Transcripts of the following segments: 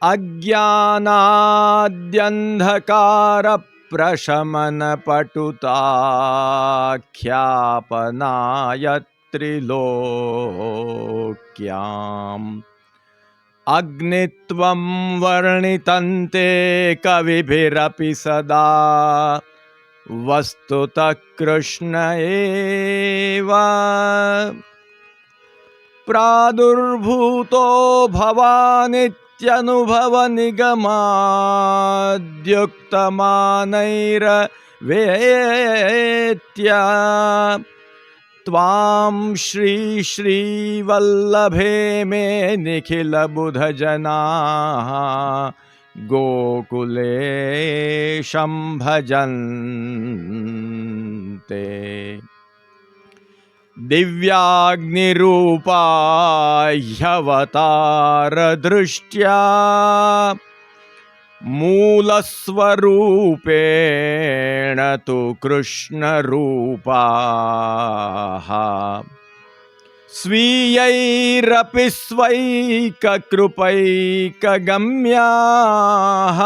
अज्ञानाद्यंधकार प्रशमन पटुताख्यापनाय त्रिलोक्याम् अग्नित्वं वर्णितन्ते कविभिरपि सदा वस्तुतः कृष्ण एव प्रादुर्भूतो भवानित्यनुभव निगमाद्युक्तमानैर्वेत्य त्वां श्री श्रीवल्लभे मे निखिल बुधजनाः गोकुलेशं भजन्ते दिव्याग्निरूपाह्यवतार दृष्ट्या मूलस्वरूपेण तु कृष्णरूपाः स्वीयैरपि स्वैककृपैकगम्याः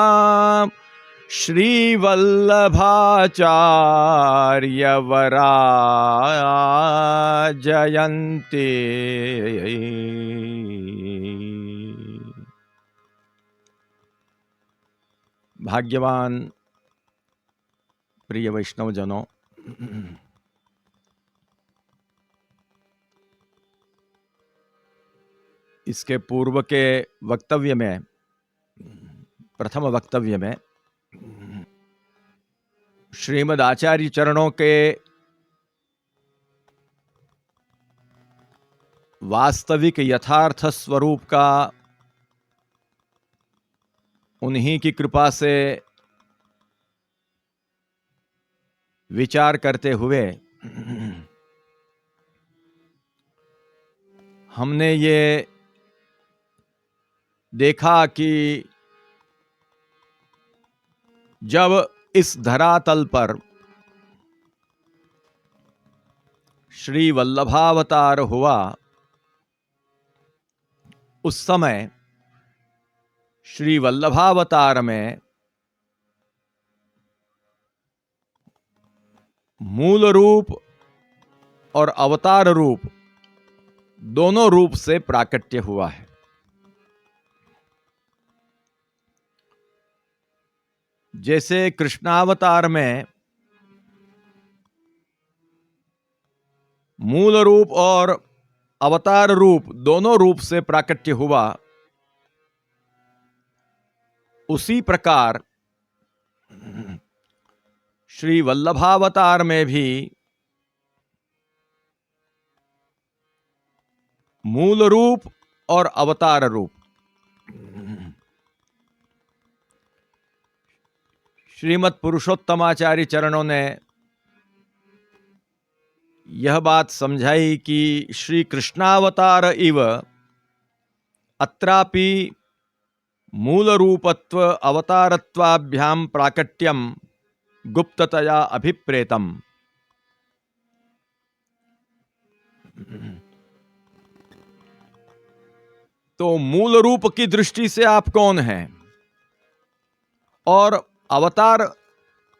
श्रीवल्लभाचार्यवराजयन्ते। भाग्यवान प्रिय वैष्णव जनों, इसके पूर्व के वक्तव्य में, प्रथम वक्तव्य में श्रीमद् आचार्य चरणों के वास्तविक यथार्थ स्वरूप का उन्हीं की कृपा से विचार करते हुए हमने ये देखा कि जब इस धरातल पर श्री वल्लभावतार हुआ, उस समय श्री वल्लभावतार में मूल रूप और अवतार रूप दोनों रूप से प्राकट्य हुआ है। जैसे कृष्णावतार में मूल रूप और अवतार रूप दोनों रूप से प्राकट्य हुआ, उसी प्रकार श्री वल्लभावतार में भी मूल रूप और अवतार रूप, श्रीमद् पुरुषोत्तमाचार्य चरणों ने यह बात समझाई कि श्री कृष्णावतार इव अत्रापि मूल रूपत्व अवतारत्वाभ्याम प्राकट्यम गुप्ततया अभिप्रेतम। तो मूल रूप की दृष्टि से आप कौन हैं और अवतार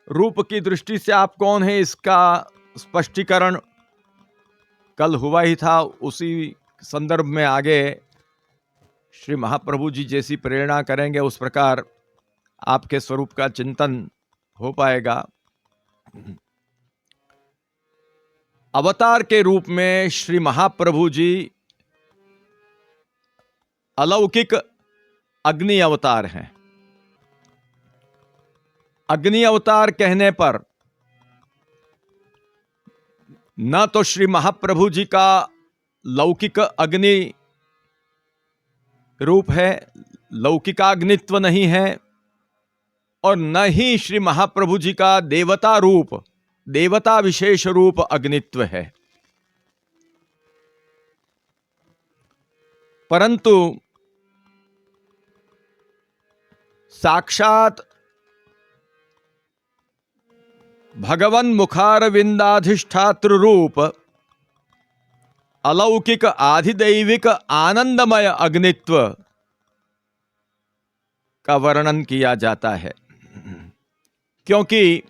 रूप की दृष्टि से आप कौन हैं, इसका स्पष्टीकरण कल हुआ ही था। उसी संदर्भ में आगे श्री महाप्रभु जी जैसी प्रेरणा करेंगे उस प्रकार आपके स्वरूप का चिंतन हो पाएगा। अवतार के रूप में श्री महाप्रभु जी अलौकिक अग्नि अवतार हैं। अग्नि अवतार कहने पर न तो श्री महाप्रभु जी का लौकिक अग्नि रूप है, लौकिकाग्नित्व नहीं है, और न ही श्री महाप्रभु जी का देवता रूप, देवता विशेष रूप अग्नित्व है। परंतु साक्षात भगवन मुखारविंदाधिष्ठातृ रूप अलौकिक आधिदैविक आनंदमय अग्नित्व का वर्णन किया जाता है, क्योंकि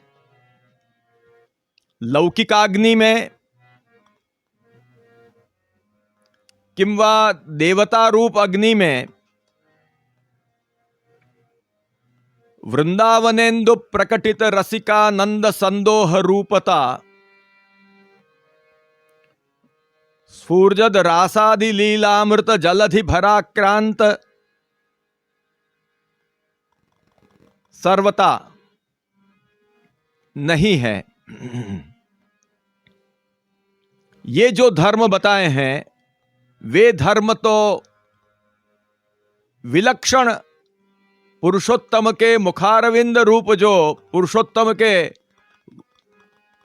लौकिकाग्नि में किंवा देवता रूप अग्नि में वृंदावनेन्दु प्रकटित रसिकानंद संदोह रूपता स्फूर्जद रासादि लीलामृत जलधि भराक्रांत सर्वता नहीं है। ये जो धर्म बताए हैं वे धर्म तो विलक्षण पुरुषोत्तम के मुखारविंद रूप, जो पुरुषोत्तम के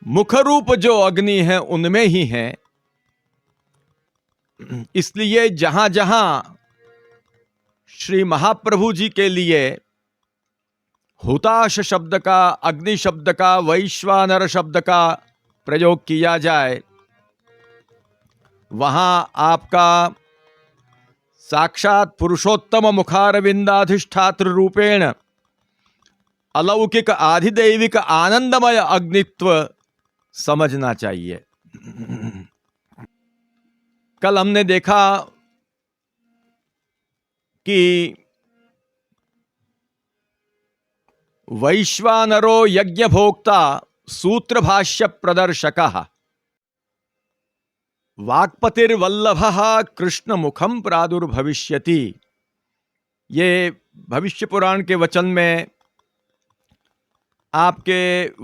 मुख रूप जो अग्नि है उनमें ही है। इसलिए जहां जहां श्री महाप्रभु जी के लिए हुताश शब्द का, अग्नि शब्द का, वैश्वानर शब्द का प्रयोग किया जाए, वहां आपका साक्षात पुरुषोत्तम मुखारविंदाधिष्ठात्र रूपेण अलौकिक आधिदैविक आनंदमय अग्नित्व समझना चाहिए। कल हमने देखा कि वैश्वानरो यज्ञ भोक्ता सूत्र भाष्य प्रदर्शकः वाक्पतिर्वल्लभः कृष्ण मुखम प्रादुर्भविष्यति। ये भविष्य पुराण के वचन में आपके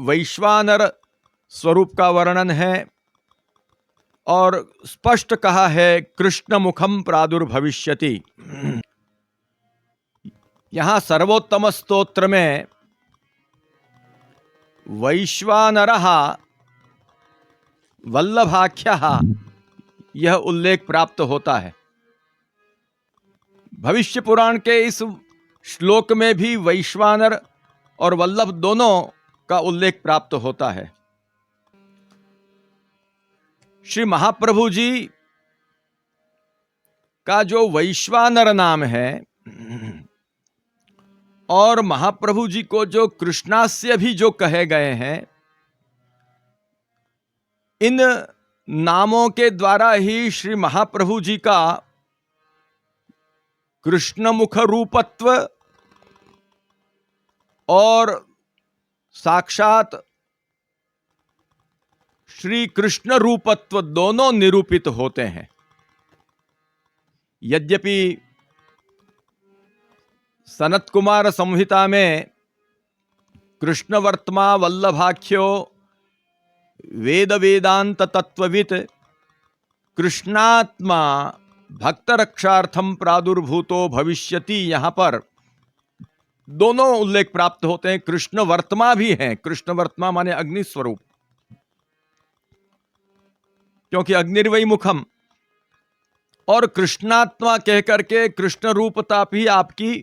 वैश्वानर स्वरूप का वर्णन है और स्पष्ट कहा है कृष्ण मुखम प्रादुर्भविष्यति। यहां सर्वोत्तम स्तोत्र में वैश्वानरः वल्लभाख्यः यह उल्लेख प्राप्त होता है। भविष्य पुराण के इस श्लोक में भी वैश्वानर और वल्लभ दोनों का उल्लेख प्राप्त होता है। श्री महाप्रभु जी का जो वैश्वानर नाम है और महाप्रभु जी को जो कृष्णास्य भी जो कहे गए हैं, इन नामों के द्वारा ही श्री महाप्रभु जी का कृष्ण मुख रूपत्व और साक्षात श्री कृष्ण रूपत्व दोनों निरूपित होते हैं। यद्यपि सनत कुमार संहिता में कृष्ण वर्त्मा वल्लभाख्यो वेद वेदांत तत्ववित कृष्णात्मा भक्त रक्षार्थम प्रादुर्भूतो भविष्यति, यहां पर दोनों उल्लेख प्राप्त होते हैं। कृष्ण वर्त्मा भी हैं, कृष्ण वर्त्मा माने अग्नि स्वरूप, क्योंकि अग्निर्वै मुखम, और कृष्णात्मा कहकर के कृष्ण रूपता भी आपकी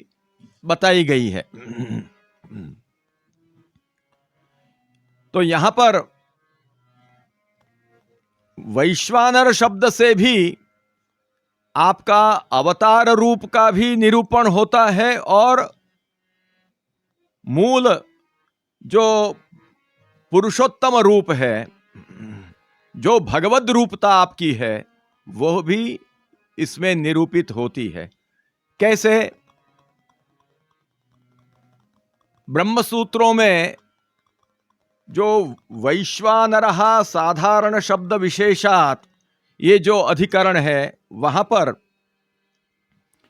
बताई गई है। तो यहां पर वैश्वानर शब्द से भी आपका अवतार रूप का भी निरूपण होता है और मूल जो पुरुषोत्तम रूप है, जो भगवद रूपता आपकी है, वह भी इसमें निरूपित होती है। कैसे? ब्रह्मसूत्रों में जो वैश्वानरः साधारण शब्द विशेषात ये जो अधिकरण है, वहां पर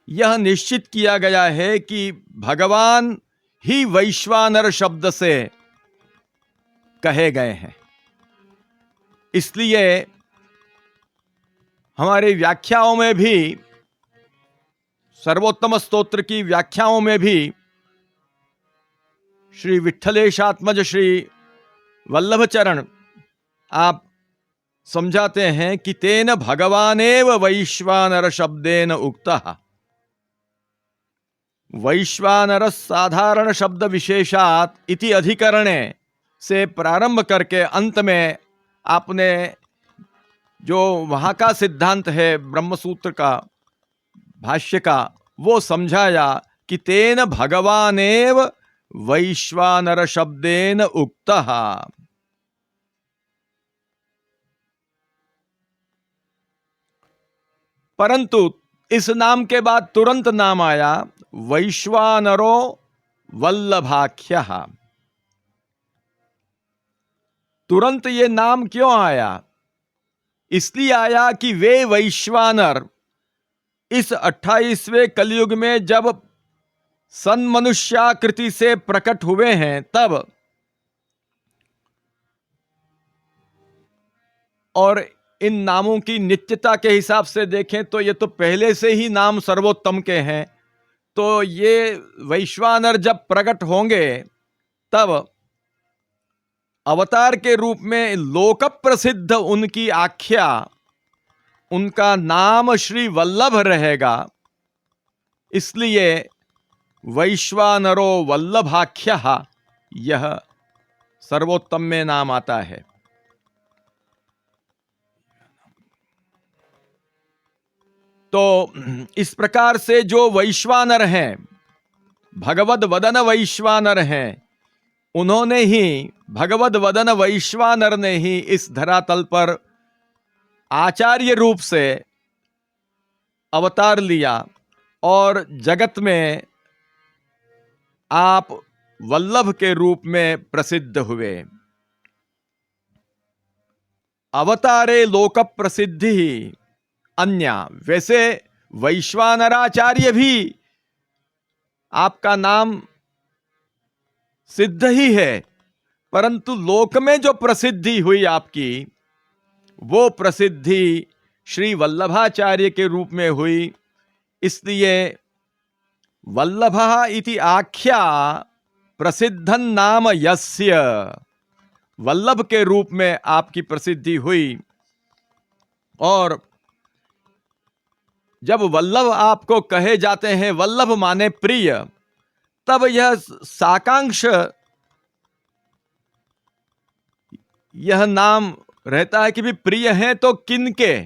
यह निश्चित किया गया है कि भगवान ही वैश्वानर शब्द से कहे गए हैं। इसलिए हमारी व्याख्याओं में भी, सर्वोत्तम स्तोत्र की व्याख्याओं में भी श्री विठ्ठलेशात्मज श्री वल्लभचरण आप समझाते हैं कि तेन भगवानेव वैश्वानर शब्देन उक्तः। वैश्वानर साधारण शब्द विशेषात इति अधिकरणे से प्रारंभ करके अंत में आपने जो वहाँ का सिद्धांत है ब्रह्मसूत्र का भाष्य का, वो समझाया कि तेन भगवानेव वैश्वानर शब्देन उक्तः। परंतु इस नाम के बाद तुरंत नाम आया वैश्वानरो वल्लभाख्यः। तुरंत ये नाम क्यों आया? इसलिए आया कि वे वैश्वानर इस 28वें कलयुग में जब सन्मनुष्याकृति से प्रकट हुए हैं तब, और इन नामों की नित्यता के हिसाब से देखें तो ये तो पहले से ही नाम सर्वोत्तम के हैं। तो ये वैश्वानर जब प्रकट होंगे तब अवतार के रूप में लोक प्रसिद्ध उनकी आख्या, उनका नाम श्री वल्लभ रहेगा। इसलिए वैश्वानरो वल्लभाख्यः यह सर्वोत्तम में नाम आता है। तो इस प्रकार से जो वैश्वानर हैं, भगवद वदन वैश्वानर हैं, उन्होंने ही, भगवद वदन वैश्वानर ने ही इस धरातल पर आचार्य रूप से अवतार लिया और जगत में आप वल्लभ के रूप में प्रसिद्ध हुए। अवतारे लोक प्रसिद्धि अन्या। वैसे वैश्वानराचार्य भी आपका नाम सिद्ध ही है, परंतु लोक में जो प्रसिद्धि हुई आपकी, वो प्रसिद्धि श्री वल्लभाचार्य के रूप में हुई। इसलिए वल्लभः इति आख्या प्रसिद्धं नाम यस्य, वल्लभ के रूप में आपकी प्रसिद्धि हुई। और जब वल्लभ आपको कहे जाते हैं, वल्लभ माने प्रिय, तब यह साकांक्ष यह नाम रहता है कि भी प्रिय हैं तो किनके,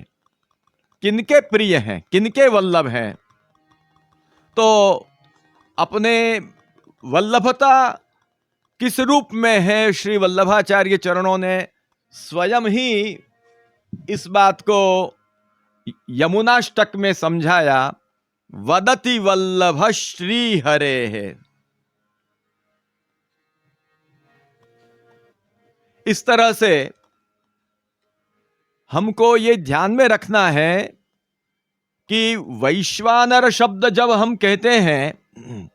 किनके प्रिय हैं, किनके वल्लभ हैं। तो अपने वल्लभता किस रूप में है, श्री वल्लभाचार्य चरणों ने स्वयं ही इस बात को यमुनाष्टक में समझाया। वदति वल्लभ श्री हरे है। इस तरह से हमको ये ध्यान में रखना है कि वैश्वानर शब्द जब हम कहते हैं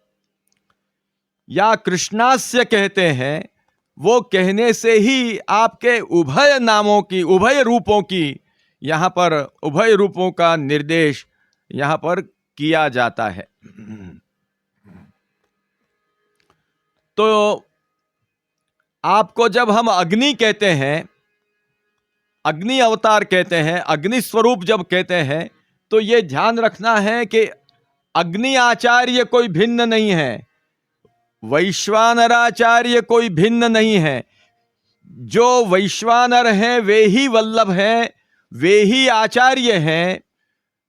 या कृष्णास्य कहते हैं, वो कहने से ही आपके उभय नामों की, उभय रूपों की, यहां पर उभय रूपों का निर्देश यहां पर किया जाता है। तो आपको जब हम अग्नि कहते हैं, अग्नि अवतार कहते हैं, अग्नि स्वरूप जब कहते हैं, तो यह ध्यान रखना है कि अग्नि आचार्य कोई भिन्न नहीं है, वैश्वानराचार्य कोई भिन्न नहीं है। जो वैश्वानर हैं वे ही वल्लभ हैं, वे ही आचार्य हैं,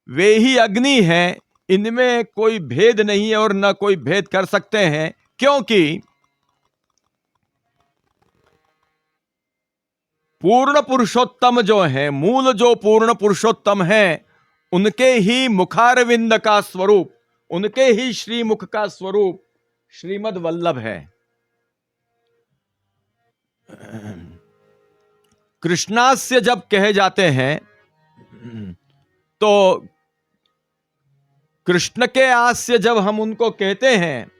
वे ही अग्नि हैं। इनमें कोई भेद नहीं है और न कोई भेद कर सकते हैं, क्योंकि पूर्ण पुरुषोत्तम जो है, मूल जो पूर्ण पुरुषोत्तम हैं, उनके ही मुखारविंद का स्वरूप, उनके ही श्रीमुख का स्वरूप श्रीमद वल्लभ है। कृष्णास्य जब कहे जाते हैं तो कृष्ण के आस्य जब हम उनको कहते हैं,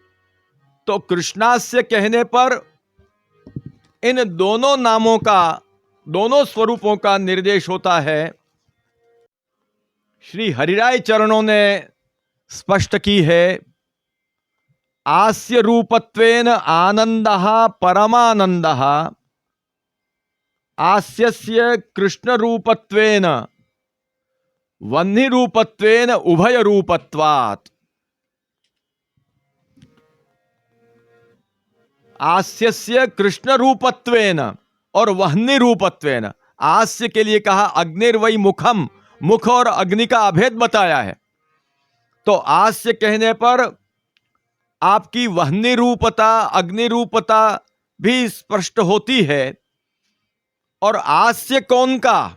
तो कृष्णास्य कहने पर इन दोनों नामों का, दोनों स्वरूपों का निर्देश होता है। श्री हरिराय चरणों ने स्पष्ट की है, आस्य रूपत्वेन आनंदः परमानंदः, आस्यस्य कृष्ण रूपत्वेन वह्नि रूपत्वेन उभय रूपत्वात्। आस्यस्य कृष्ण रूपत्वेन और वह्नि रूपत्वेन। आस्य के लिए कहा अग्निर्वै मुखम, मुख और अग्नि का अभेद बताया है। तो आस्य कहने पर आपकी वह निरूपता, अग्निरूपता भी स्पष्ट होती है। और आस्य कौन का?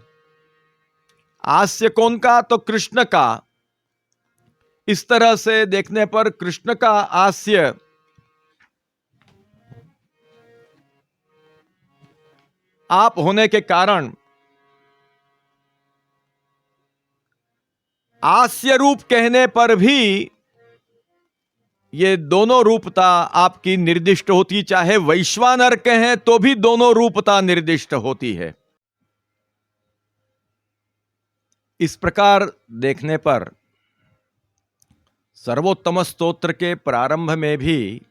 आस्य कौन का? तो कृष्ण का। इस तरह से देखने पर कृष्ण का आस्य आप होने के कारण आस्य रूप कहने पर भी ये दोनों रूपता आपकी निर्दिष्ट होती, चाहे वैश्वानर कहें तो भी दोनों रूपता निर्दिष्ट होती है। इस प्रकार देखने पर सर्वोत्तम स्तोत्र के प्रारंभ में भी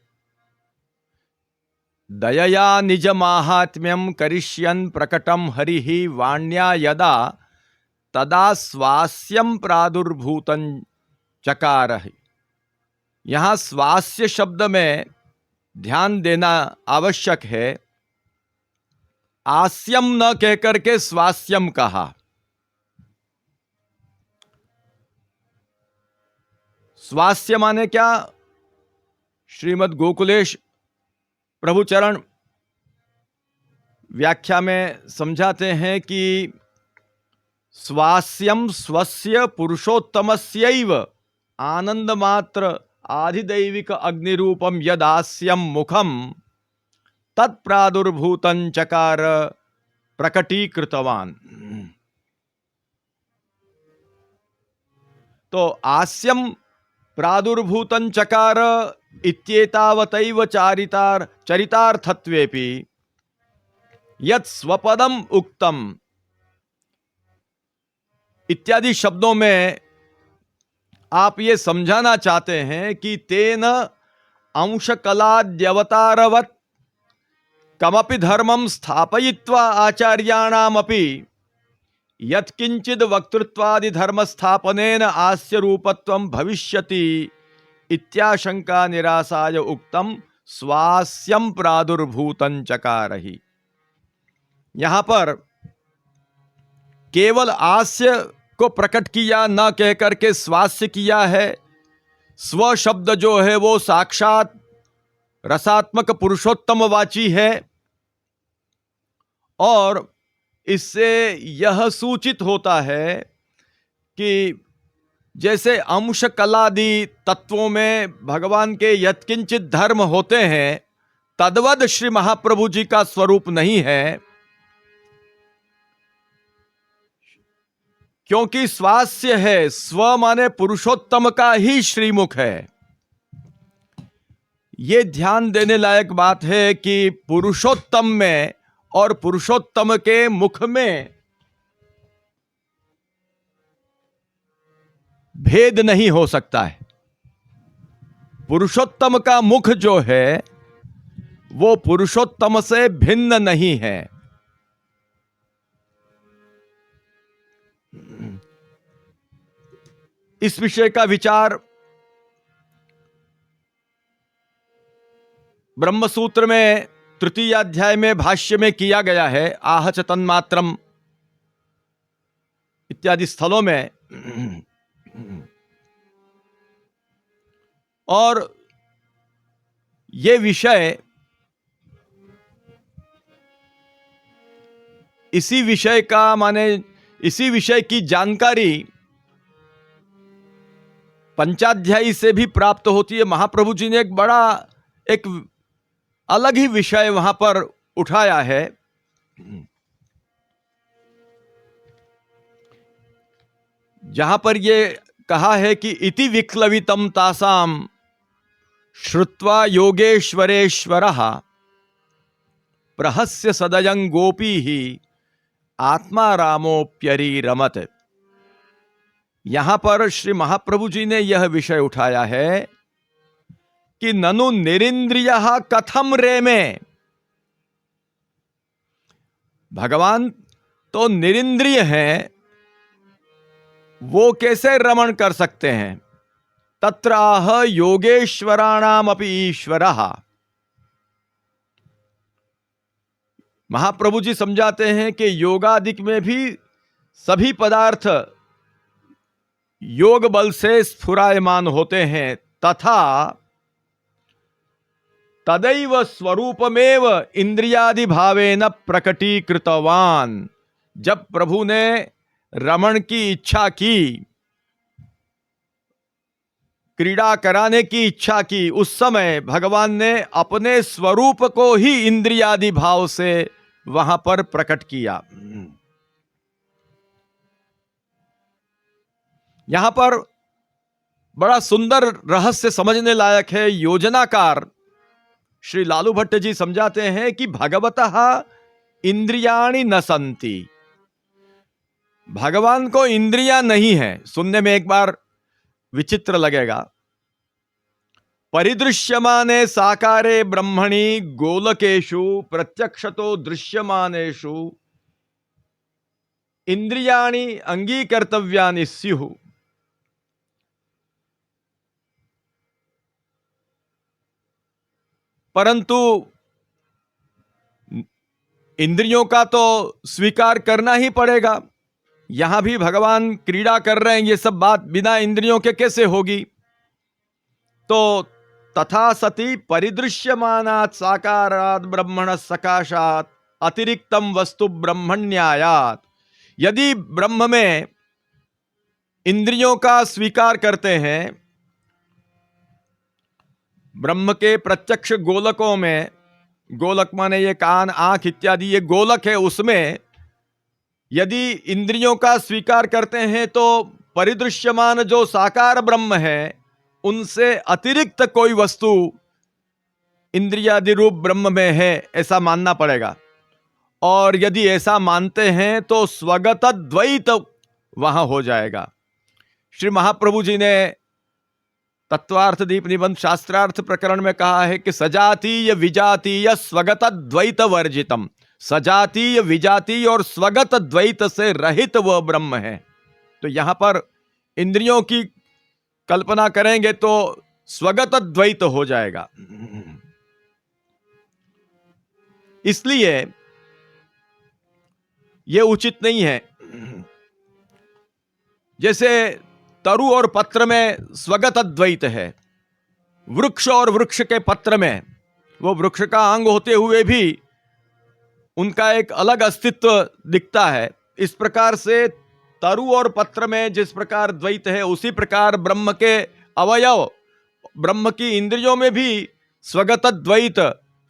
दयया निज माहात्म्यम करिष्यन् प्रकटम हरिः वाण्या यदा तदा स्वास्यम प्रादुर्भूतं चकार। यहां स्वास्य शब्द में ध्यान देना आवश्यक है। आस्यम न कहकर के स्वास्यम कहा। स्वास्य माने क्या? श्रीमद् गोकुलेश प्रभुचरण व्याख्या में समझाते हैं कि स्वास्यम स्वस्य पुरुषोत्तमस्यैव आनंद मात्र आधिदैविक अग्निरूपम यदास्यम मुखम तत्प्रादुर्भूतं चकार प्रकटीकृतवान। तो आस्यम प्रादुर्भूतं चकार इत्येतावतैव चरितार्थत्वेपि यत् स्वपदम उक्तम इत्यादि शब्दों में आप ये समझाना चाहते हैं कि तेन अंशकलाद्यवतारवत् कमपि धर्मं स्थापयित्वा आचार्याणामपि यत्किंचिद वक्तृत्वादि धर्म स्थापनेन आस्य रूपत्वं भविष्यति इत्याशंका निरासाय उक्तम स्वास्यम प्रादुर्भूतं चकारहि। यहां पर केवल आस्य को प्रकट किया, न कहकर के स्वास्य किया है। स्व शब्द जो है वो साक्षात रसात्मक पुरुषोत्तम वाची है और इससे यह सूचित होता है कि जैसे अंश कलादि तत्वों में भगवान के यत्किंचित धर्म होते हैं, तद्वद श्री महाप्रभु जी का स्वरूप नहीं है, क्योंकि स्वास्य है। स्व माने पुरुषोत्तम का ही श्रीमुख है। यह ध्यान देने लायक बात है कि पुरुषोत्तम में और पुरुषोत्तम के मुख में भेद नहीं हो सकता है। पुरुषोत्तम का मुख जो है वो पुरुषोत्तम से भिन्न नहीं है। इस विषय का विचार ब्रह्मसूत्र में तृतीय अध्याय में भाष्य में किया गया है। आह च तन्मात्रम इत्यादि स्थलों में। और ये विषय इसी विषय का माने इसी विषय की जानकारी पंचाध्यायी से भी प्राप्त होती है। महाप्रभु जी ने एक अलग ही विषय वहां पर उठाया है। जहां पर यह कहा है कि इति विक्लवितम तासाम श्रुत्वा योगेश्वरेश्वरः प्रहस्य सदयं गोपी ही आत्मा रामोप्यरी रमत। यहां पर श्री महाप्रभु जी ने यह विषय उठाया है कि ननु निरिंद्रियः कथम रेमे। भगवान तो निरिंद्रिय हैं, वो कैसे रमण कर सकते हैं। तत्राह योगेश्वराणाम अपि ईश्वरः। महाप्रभु जी समझाते हैं कि योगादिक में भी सभी पदार्थ योग बल से स्फुरायमान होते हैं, तथा तदैव स्वरूपमेव इंद्रियादि भावेन प्रकटीकृतवान। जब प्रभु ने रमण की इच्छा की, क्रीड़ा कराने की इच्छा की, उस समय भगवान ने अपने स्वरूप को ही इंद्रियादि भाव से वहां पर प्रकट किया। यहां पर बड़ा सुंदर रहस्य समझने लायक है। योजनाकार श्री लालू भट्ट जी समझाते हैं कि भगवतः इंद्रियाणि न संति। भगवान को इंद्रियां नहीं है। सुनने में एक बार विचित्र लगेगा। परिदृश्यमाने साकारे ब्रह्मणि गोलकेषु प्रत्यक्षतो दृश्यमानेषु इंद्रियाणि अंगीकर्तव्यानि स्युः। परंतु इंद्रियों का तो स्वीकार करना ही पड़ेगा। यहां भी भगवान क्रीड़ा कर रहे हैं, ये सब बात बिना इंद्रियों के कैसे होगी? तो तथा सति परिदृश्यमानात् साकारात् ब्रह्मण सकाशात् अतिरिक्तम वस्तु ब्रह्मण्यायात्। यदि ब्रह्म में इंद्रियों का स्वीकार करते हैं, ब्रह्म के प्रत्यक्ष गोलकों में, गोलक माने ये कान आंख इत्यादि ये गोलक है, उसमें यदि इंद्रियों का स्वीकार करते हैं तो परिदृश्यमान जो साकार ब्रह्म है उनसे अतिरिक्त कोई वस्तु इंद्रियादि रूप ब्रह्म में है, ऐसा मानना पड़ेगा। और यदि ऐसा मानते हैं तो स्वगत द्वैत वहां हो जाएगा। श्री महाप्रभु जी ने तत्वार्थ दीप निबंध शास्त्रार्थ प्रकरण में कहा है कि सजातीय विजातीय स्वगत द्वैत वर्जितम। सजातीय विजातीय और स्वगत द्वैत से रहित वह ब्रह्म है। तो यहां पर इंद्रियों की कल्पना करेंगे तो स्वगत द्वैत हो जाएगा। इसलिए यह उचित नहीं है। जैसे तरु और पत्र में स्वगत द्वैत है, वृक्ष और वृक्ष के पत्र में, वो वृक्ष का अंग होते हुए भी उनका एक अलग अस्तित्व दिखता है। इस प्रकार से तरु और पत्र में जिस प्रकार द्वैत है, उसी प्रकार ब्रह्म के अवयव, ब्रह्म की इंद्रियों में भी स्वगत द्वैत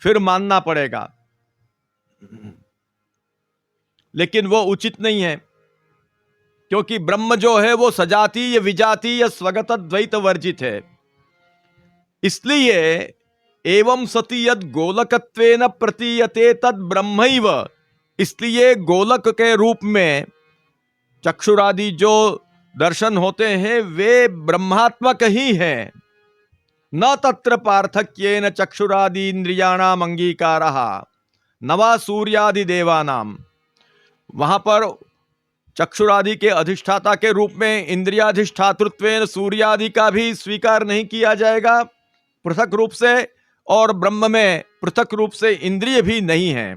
फिर मानना पड़ेगा। लेकिन वो उचित नहीं है, क्योंकि ब्रह्म जो है वो सजातीय विजातीय स्वगत द्वैत वर्जित है। इसलिए एवं सति यद गोलकत्वेन प्रतीयते तद ब्रह्मैव। इसलिए गोलक के रूप में चक्षुरादि जो दर्शन होते हैं वे ब्रह्मात्मक ही हैं। न तत्र पार्थक्येन चक्षुरादि इंद्रियाणाम अंगीकारः न वा सूर्यादि देवानाम। वहां पर चक्षुरादि के अधिष्ठाता के रूप में इंद्रियाधिष्ठातृत्वेन सूर्यादि का भी स्वीकार नहीं किया जाएगा पृथक रूप से, और ब्रह्म में पृथक रूप से इंद्रिय भी नहीं है।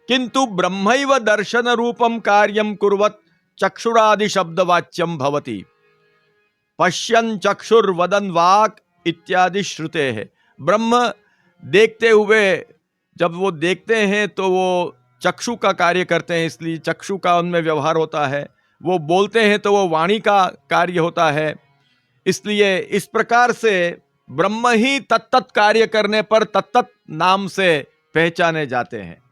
किंतु ब्रह्मैव दर्शन रूपम कार्यम कुर्वत् चक्षुरादि शब्दवाच्यम भवति। पश्यन् चक्षुर्वदन् वाक् इत्यादि श्रुते है। ब्रह्म देखते हुए, जब वो देखते हैं तो वो चक्षु का कार्य करते हैं, इसलिए चक्षु का उनमें व्यवहार होता है। वो बोलते हैं तो वो वाणी का कार्य होता है। इसलिए इस प्रकार से ब्रह्म ही तत्त कार्य करने पर तत्त नाम से पहचाने जाते हैं।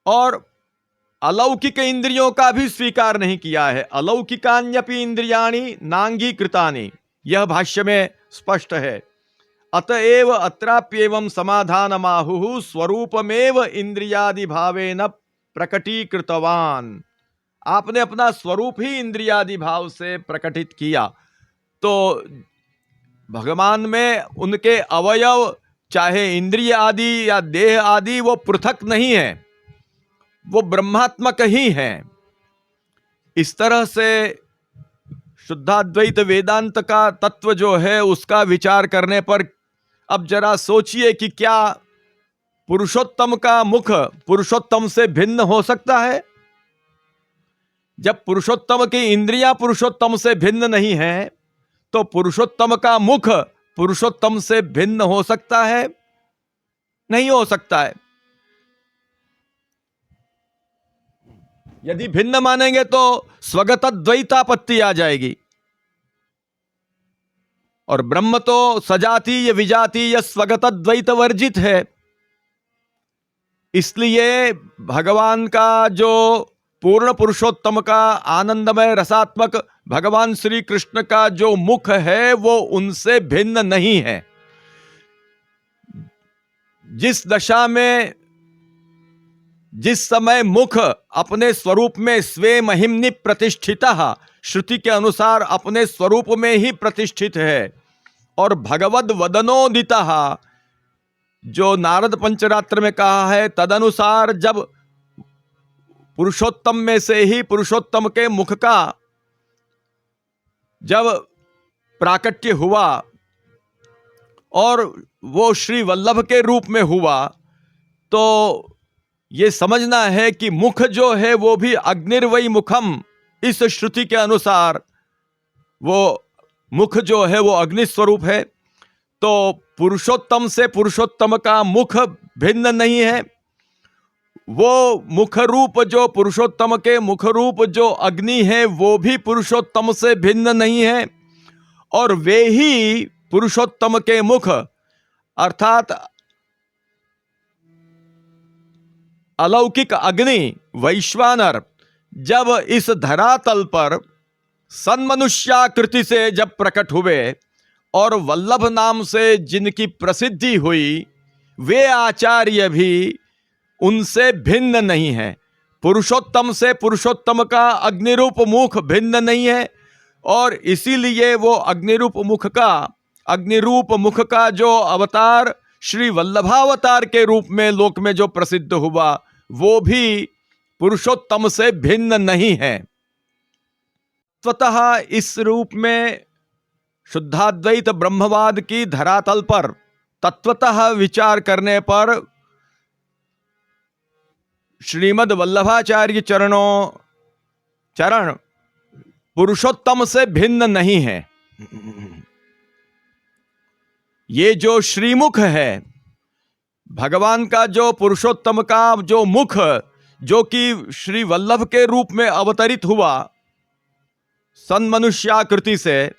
और अलौकिक इंद्रियों का भी स्वीकार नहीं किया है। अलौकिकान्यपि इंद्रियाणि नांगीकृतानि, यह भाष्य में स्पष्ट है। अतएव अत्राप्येवं समाधानमाहुः स्वरूपमेव इंद्रियादि भावेन प्रकटीकृतवान। आपने अपना स्वरूप ही इंद्रियादि भाव से प्रकटित किया। तो भगवान में उनके अवयव, चाहे इंद्रिय आदि या देह आदि, वो पृथक नहीं है, वो ब्रह्मात्मक ही हैं। इस तरह से शुद्धाद्वैत वेदांत का तत्व जो है उसका विचार करने पर अब जरा सोचिए कि क्या पुरुषोत्तम का मुख पुरुषोत्तम से भिन्न हो सकता है? जब पुरुषोत्तम की इंद्रियां पुरुषोत्तम से भिन्न नहीं है, तो पुरुषोत्तम का मुख पुरुषोत्तम से भिन्न हो सकता है? नहीं हो सकता है। यदि भिन्न मानेंगे तो स्वगत द्वैतापत्ति आ जाएगी। और ब्रह्म तो सजातीय विजातीय स्वगत द्वैत वर्जित है। इसलिए भगवान का जो पूर्ण पुरुषोत्तम का आनंदमय रसात्मक भगवान श्री कृष्ण का जो मुख है वो उनसे भिन्न नहीं है। जिस दशा में जिस समय मुख अपने स्वरूप में स्वे महिम्नि प्रतिष्ठितः, श्रुति के अनुसार अपने स्वरूप में ही प्रतिष्ठित है, और भगवद वदनोदितः जो नारद पंचरात्र में कहा है, तदनुसार जब पुरुषोत्तम में से ही पुरुषोत्तम के मुख का जब प्राकट्य हुआ और वो श्री वल्लभ के रूप में हुआ, तो ये समझना है कि मुख जो है वो भी अग्निर्वै मुखम, इस श्रुति के अनुसार वो मुख जो है वो अग्नि स्वरूप है। तो पुरुषोत्तम से पुरुषोत्तम का मुख भिन्न नहीं है। वो मुख रूप जो पुरुषोत्तम के मुख रूप जो अग्नि है वो भी पुरुषोत्तम से भिन्न नहीं है। और वे ही पुरुषोत्तम के मुख अर्थात अलौकिक अग्नि वैश्वानर जब इस धरातल पर सन्मनुष्याकृति से जब प्रकट हुए और वल्लभ नाम से जिनकी प्रसिद्धि हुई, वे आचार्य भी उनसे भिन्न नहीं है। पुरुषोत्तम से पुरुषोत्तम का अग्निरूप मुख भिन्न नहीं है, और इसीलिए वो अग्निरूप मुख का जो अवतार श्री वल्लभावतार के रूप में लोक में जो प्रसिद्ध हुआ, वो भी पुरुषोत्तम से भिन्न नहीं है। स्वतः इस रूप में शुद्धाद्वैत ब्रह्मवाद की धरातल पर तत्वतः विचार करने पर श्रीमद् वल्लभाचार्य चरण पुरुषोत्तम से भिन्न नहीं है। ये जो श्रीमुख है, भगवान का जो पुरुषोत्तम का जो मुख जो कि श्री वल्लभ के रूप में अवतरित हुआ सन्मनुष्याकृति से,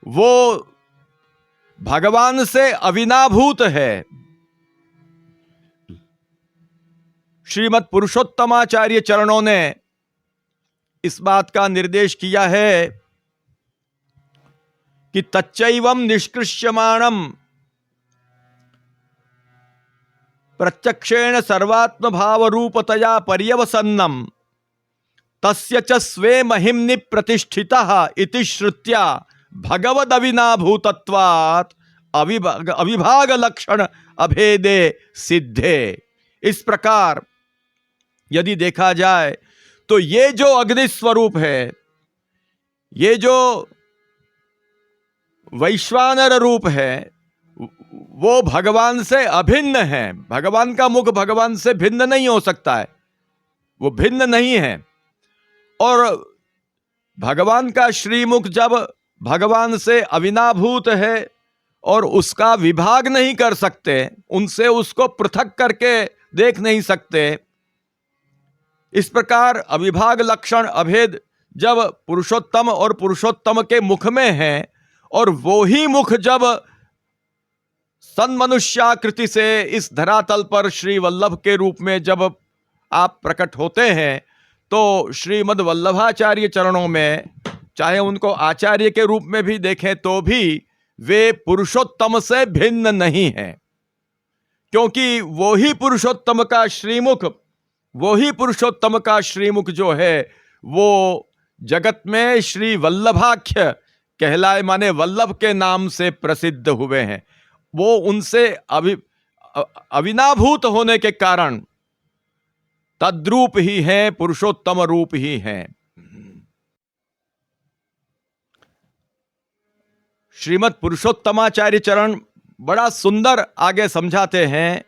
वो भगवान से अविनाभूत है। श्रीमद् पुरुषोत्तमाचार्य चरणों ने इस बात का निर्देश किया है कि तच्चैवं निष्कृष्यमाणं प्रत्यक्षेण सर्वात्म भाव रूपतया पर्यवसन्नम तस्य च स्वे महिम्नि प्रतिष्ठितः इति श्रुत्या भगवद अविनाभूतत्वात् अविभाग लक्षण अभेदे सिद्धे। इस प्रकार यदि देखा जाए तो ये जो अग्नि स्वरूप है, ये जो वैश्वानर रूप है, वो भगवान से अभिन्न है। भगवान का मुख भगवान से भिन्न नहीं हो सकता है, वो भिन्न नहीं है। और भगवान का श्रीमुख जब भगवान से अविनाभूत है और उसका विभाग नहीं कर सकते, उनसे उसको पृथक करके देख नहीं सकते, इस प्रकार अविभाग लक्षण अभेद जब पुरुषोत्तम और पुरुषोत्तम के मुख में है, और वो ही मुख जब सन्मनुष्याकृति से इस धरातल पर श्री वल्लभ के रूप में जब आप प्रकट होते हैं, तो श्रीमद् वल्लभाचार्य चरणों में चाहे उनको आचार्य के रूप में भी देखें तो भी वे पुरुषोत्तम से भिन्न नहीं है। क्योंकि वो ही पुरुषोत्तम का श्रीमुख, वो ही पुरुषोत्तम का श्रीमुख जो है वो जगत में श्री वल्लभाख्य कहलाए, माने वल्लभ के नाम से प्रसिद्ध हुए हैं। वो उनसे अविनाभूत होने के कारण तद्रूप ही है, पुरुषोत्तम रूप ही है। श्रीमद् पुरुषोत्तमाचार्य चरण बड़ा सुंदर आगे समझाते हैं,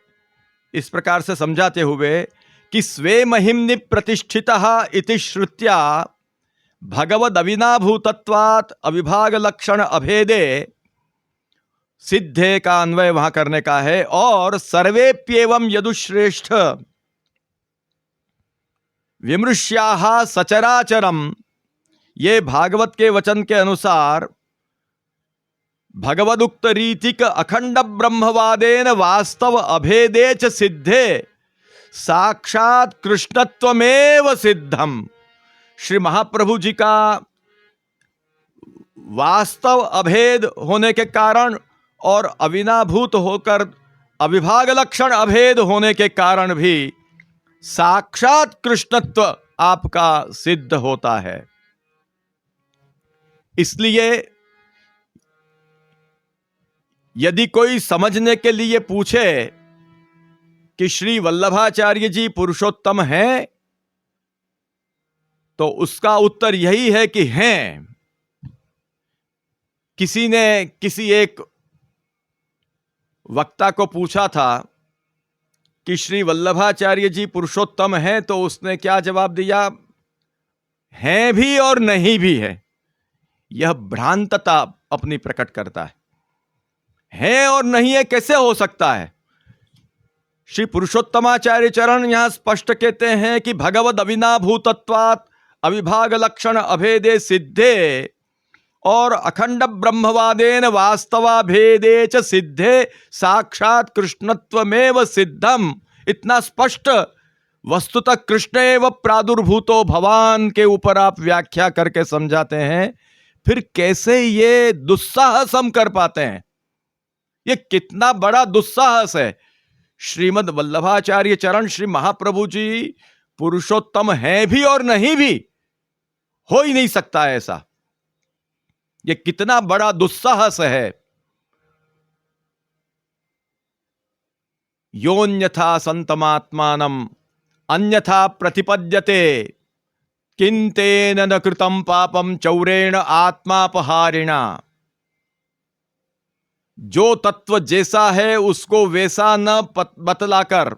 इस प्रकार से समझाते हुए कि स्वे महिम्नि प्रतिष्ठितः इति श्रुत्या भगवद अविनाभूतत्वात् अविभाग लक्षण अभेदे सिद्धे का अन्वय वहां करने का है। और सर्वेप्येवं यदुश्रेष्ठ विमृश्याः सचराचरम, ये भागवत के वचन के अनुसार भगवदुक्त रीतिक अखंड ब्रह्मवादेन वास्तव अभेदे च सिद्धे साक्षात कृष्णत्वमेव सिद्धम। श्री महाप्रभु जी का वास्तव अभेद होने के कारण और अविनाभूत होकर अविभाग लक्षण अभेद होने के कारण भी साक्षात कृष्णत्व आपका सिद्ध होता है। इसलिए यदि कोई समझने के लिए पूछे कि श्री वल्लभाचार्य जी पुरुषोत्तम हैं, तो उसका उत्तर यही है कि हैं। किसी ने किसी एक वक्ता को पूछा था कि श्री वल्लभाचार्य जी पुरुषोत्तम हैं, तो उसने क्या जवाब दिया? हैं भी और नहीं भी है। यह भ्रांतता अपनी प्रकट करता है और नहीं है कैसे हो सकता है? श्री पुरुषोत्तमाचार्य चरण यहां स्पष्ट कहते हैं कि भगवद अविनाभूतत्वात् अविभाग लक्षण अभेदे सिद्धे और अखंड ब्रह्मवादेन वास्तवाभेदे च सिद्धे साक्षात कृष्णत्वमेव सिद्धम। इतना स्पष्ट वस्तुतः कृष्ण एव प्रादुर्भूतो भवान के ऊपर आप व्याख्या करके समझाते हैं, फिर कैसे ये दुस्साहस हम कर पाते हैं? ये कितना बड़ा दुस्साहस है। श्रीमद् वल्लभाचार्य चरण श्री महाप्रभु जी पुरुषोत्तम हैं भी और नहीं भी, हो ही नहीं सकता है ऐसा। ये कितना बड़ा दुस्साहस है। योन्यथा संतमात्मानम अन्यथा प्रतिपद्यते किंतेन न कृतं पापम चौरेण आत्मापहारिणा। जो तत्व जैसा है उसको वैसा न बतलाकर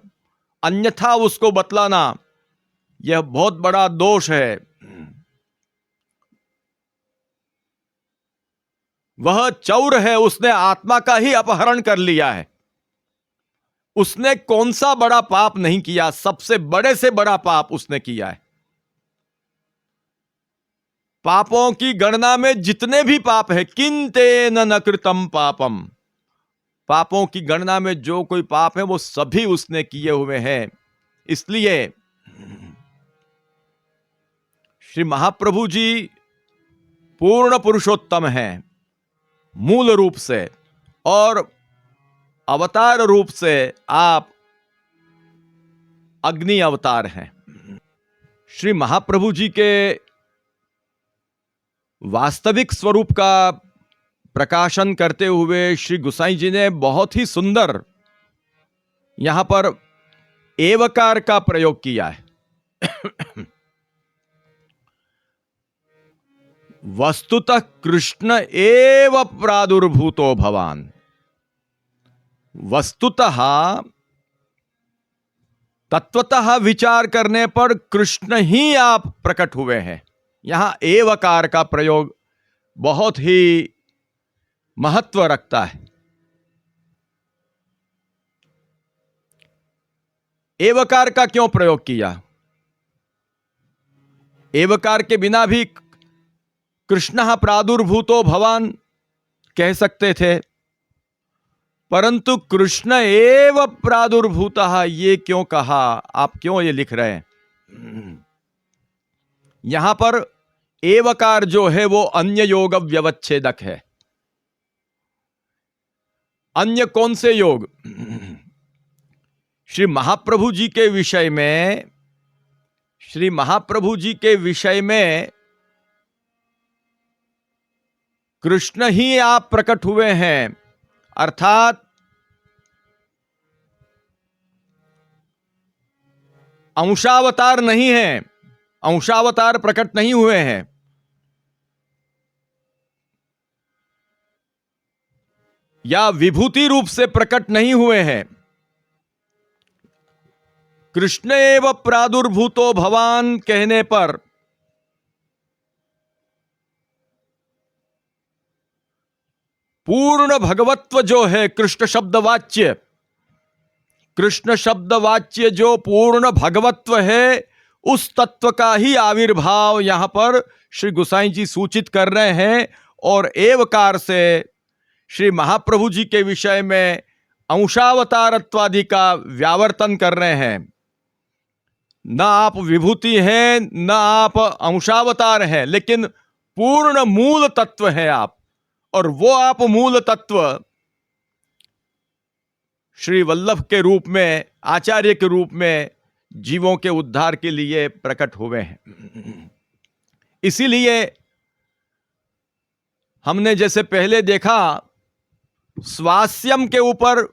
अन्यथा उसको बतलाना, यह बहुत बड़ा दोष है। वह चौर है, उसने आत्मा का ही अपहरण कर लिया है। उसने कौन सा बड़ा पाप नहीं किया? सबसे बड़े से बड़ा पाप उसने किया है। पापों की गणना में जितने भी पाप है, किंतेन न कृतं पापम, पापों की गणना में जो कोई पाप है वो सभी उसने किए हुए हैं। इसलिए श्री महाप्रभु जी पूर्ण पुरुषोत्तम हैं मूल रूप से, और अवतार रूप से आप अग्नि अवतार हैं। श्री महाप्रभु जी के वास्तविक स्वरूप का प्रकाशन करते हुए श्री गोसाई जी ने बहुत ही सुंदर यहां पर एवकार का प्रयोग किया है। वस्तुतः कृष्ण एव प्रादुर्भूतो भवान। वस्तुतः तत्वतः विचार करने पर कृष्ण ही आप प्रकट हुए हैं। यहां एवकार का प्रयोग बहुत ही महत्व रखता है। एवकार का क्यों प्रयोग किया? एवकार के बिना भी कृष्णः प्रादुर्भूतो भवान कह सकते थे, परंतु कृष्ण एव प्रादुर्भूतः ये क्यों कहा? आप क्यों ये लिख रहे हैं? यहां पर एवकार जो है वो अन्य योग व्यवच्छेदक है। अन्य कौन से योग? श्री महाप्रभु जी के विषय में, श्री महाप्रभु जी के विषय में कृष्ण ही आप प्रकट हुए हैं, अर्थात अंशावतार नहीं है, अंशावतार प्रकट नहीं हुए हैं। या विभूति रूप से प्रकट नहीं हुए हैं। कृष्ण एव प्रादुर्भूतो भवान कहने पर पूर्ण भगवत्व जो है, कृष्ण शब्द वाच्य जो पूर्ण भगवत्व है, उस तत्व का ही आविर्भाव यहां पर श्री गोसाई जी सूचित कर रहे हैं। और एवकार से श्री महाप्रभु जी के विषय में अंशावतारत्वादि का व्यावर्तन कर रहे हैं। न आप विभूति हैं, न आप अंशावतार हैं, लेकिन पूर्ण मूल तत्व हैं आप। और वो आप मूल तत्व श्री वल्लभ के रूप में, आचार्य के रूप में जीवों के उद्धार के लिए प्रकट हुए हैं। इसीलिए हमने जैसे पहले देखा, स्वास्यम के ऊपर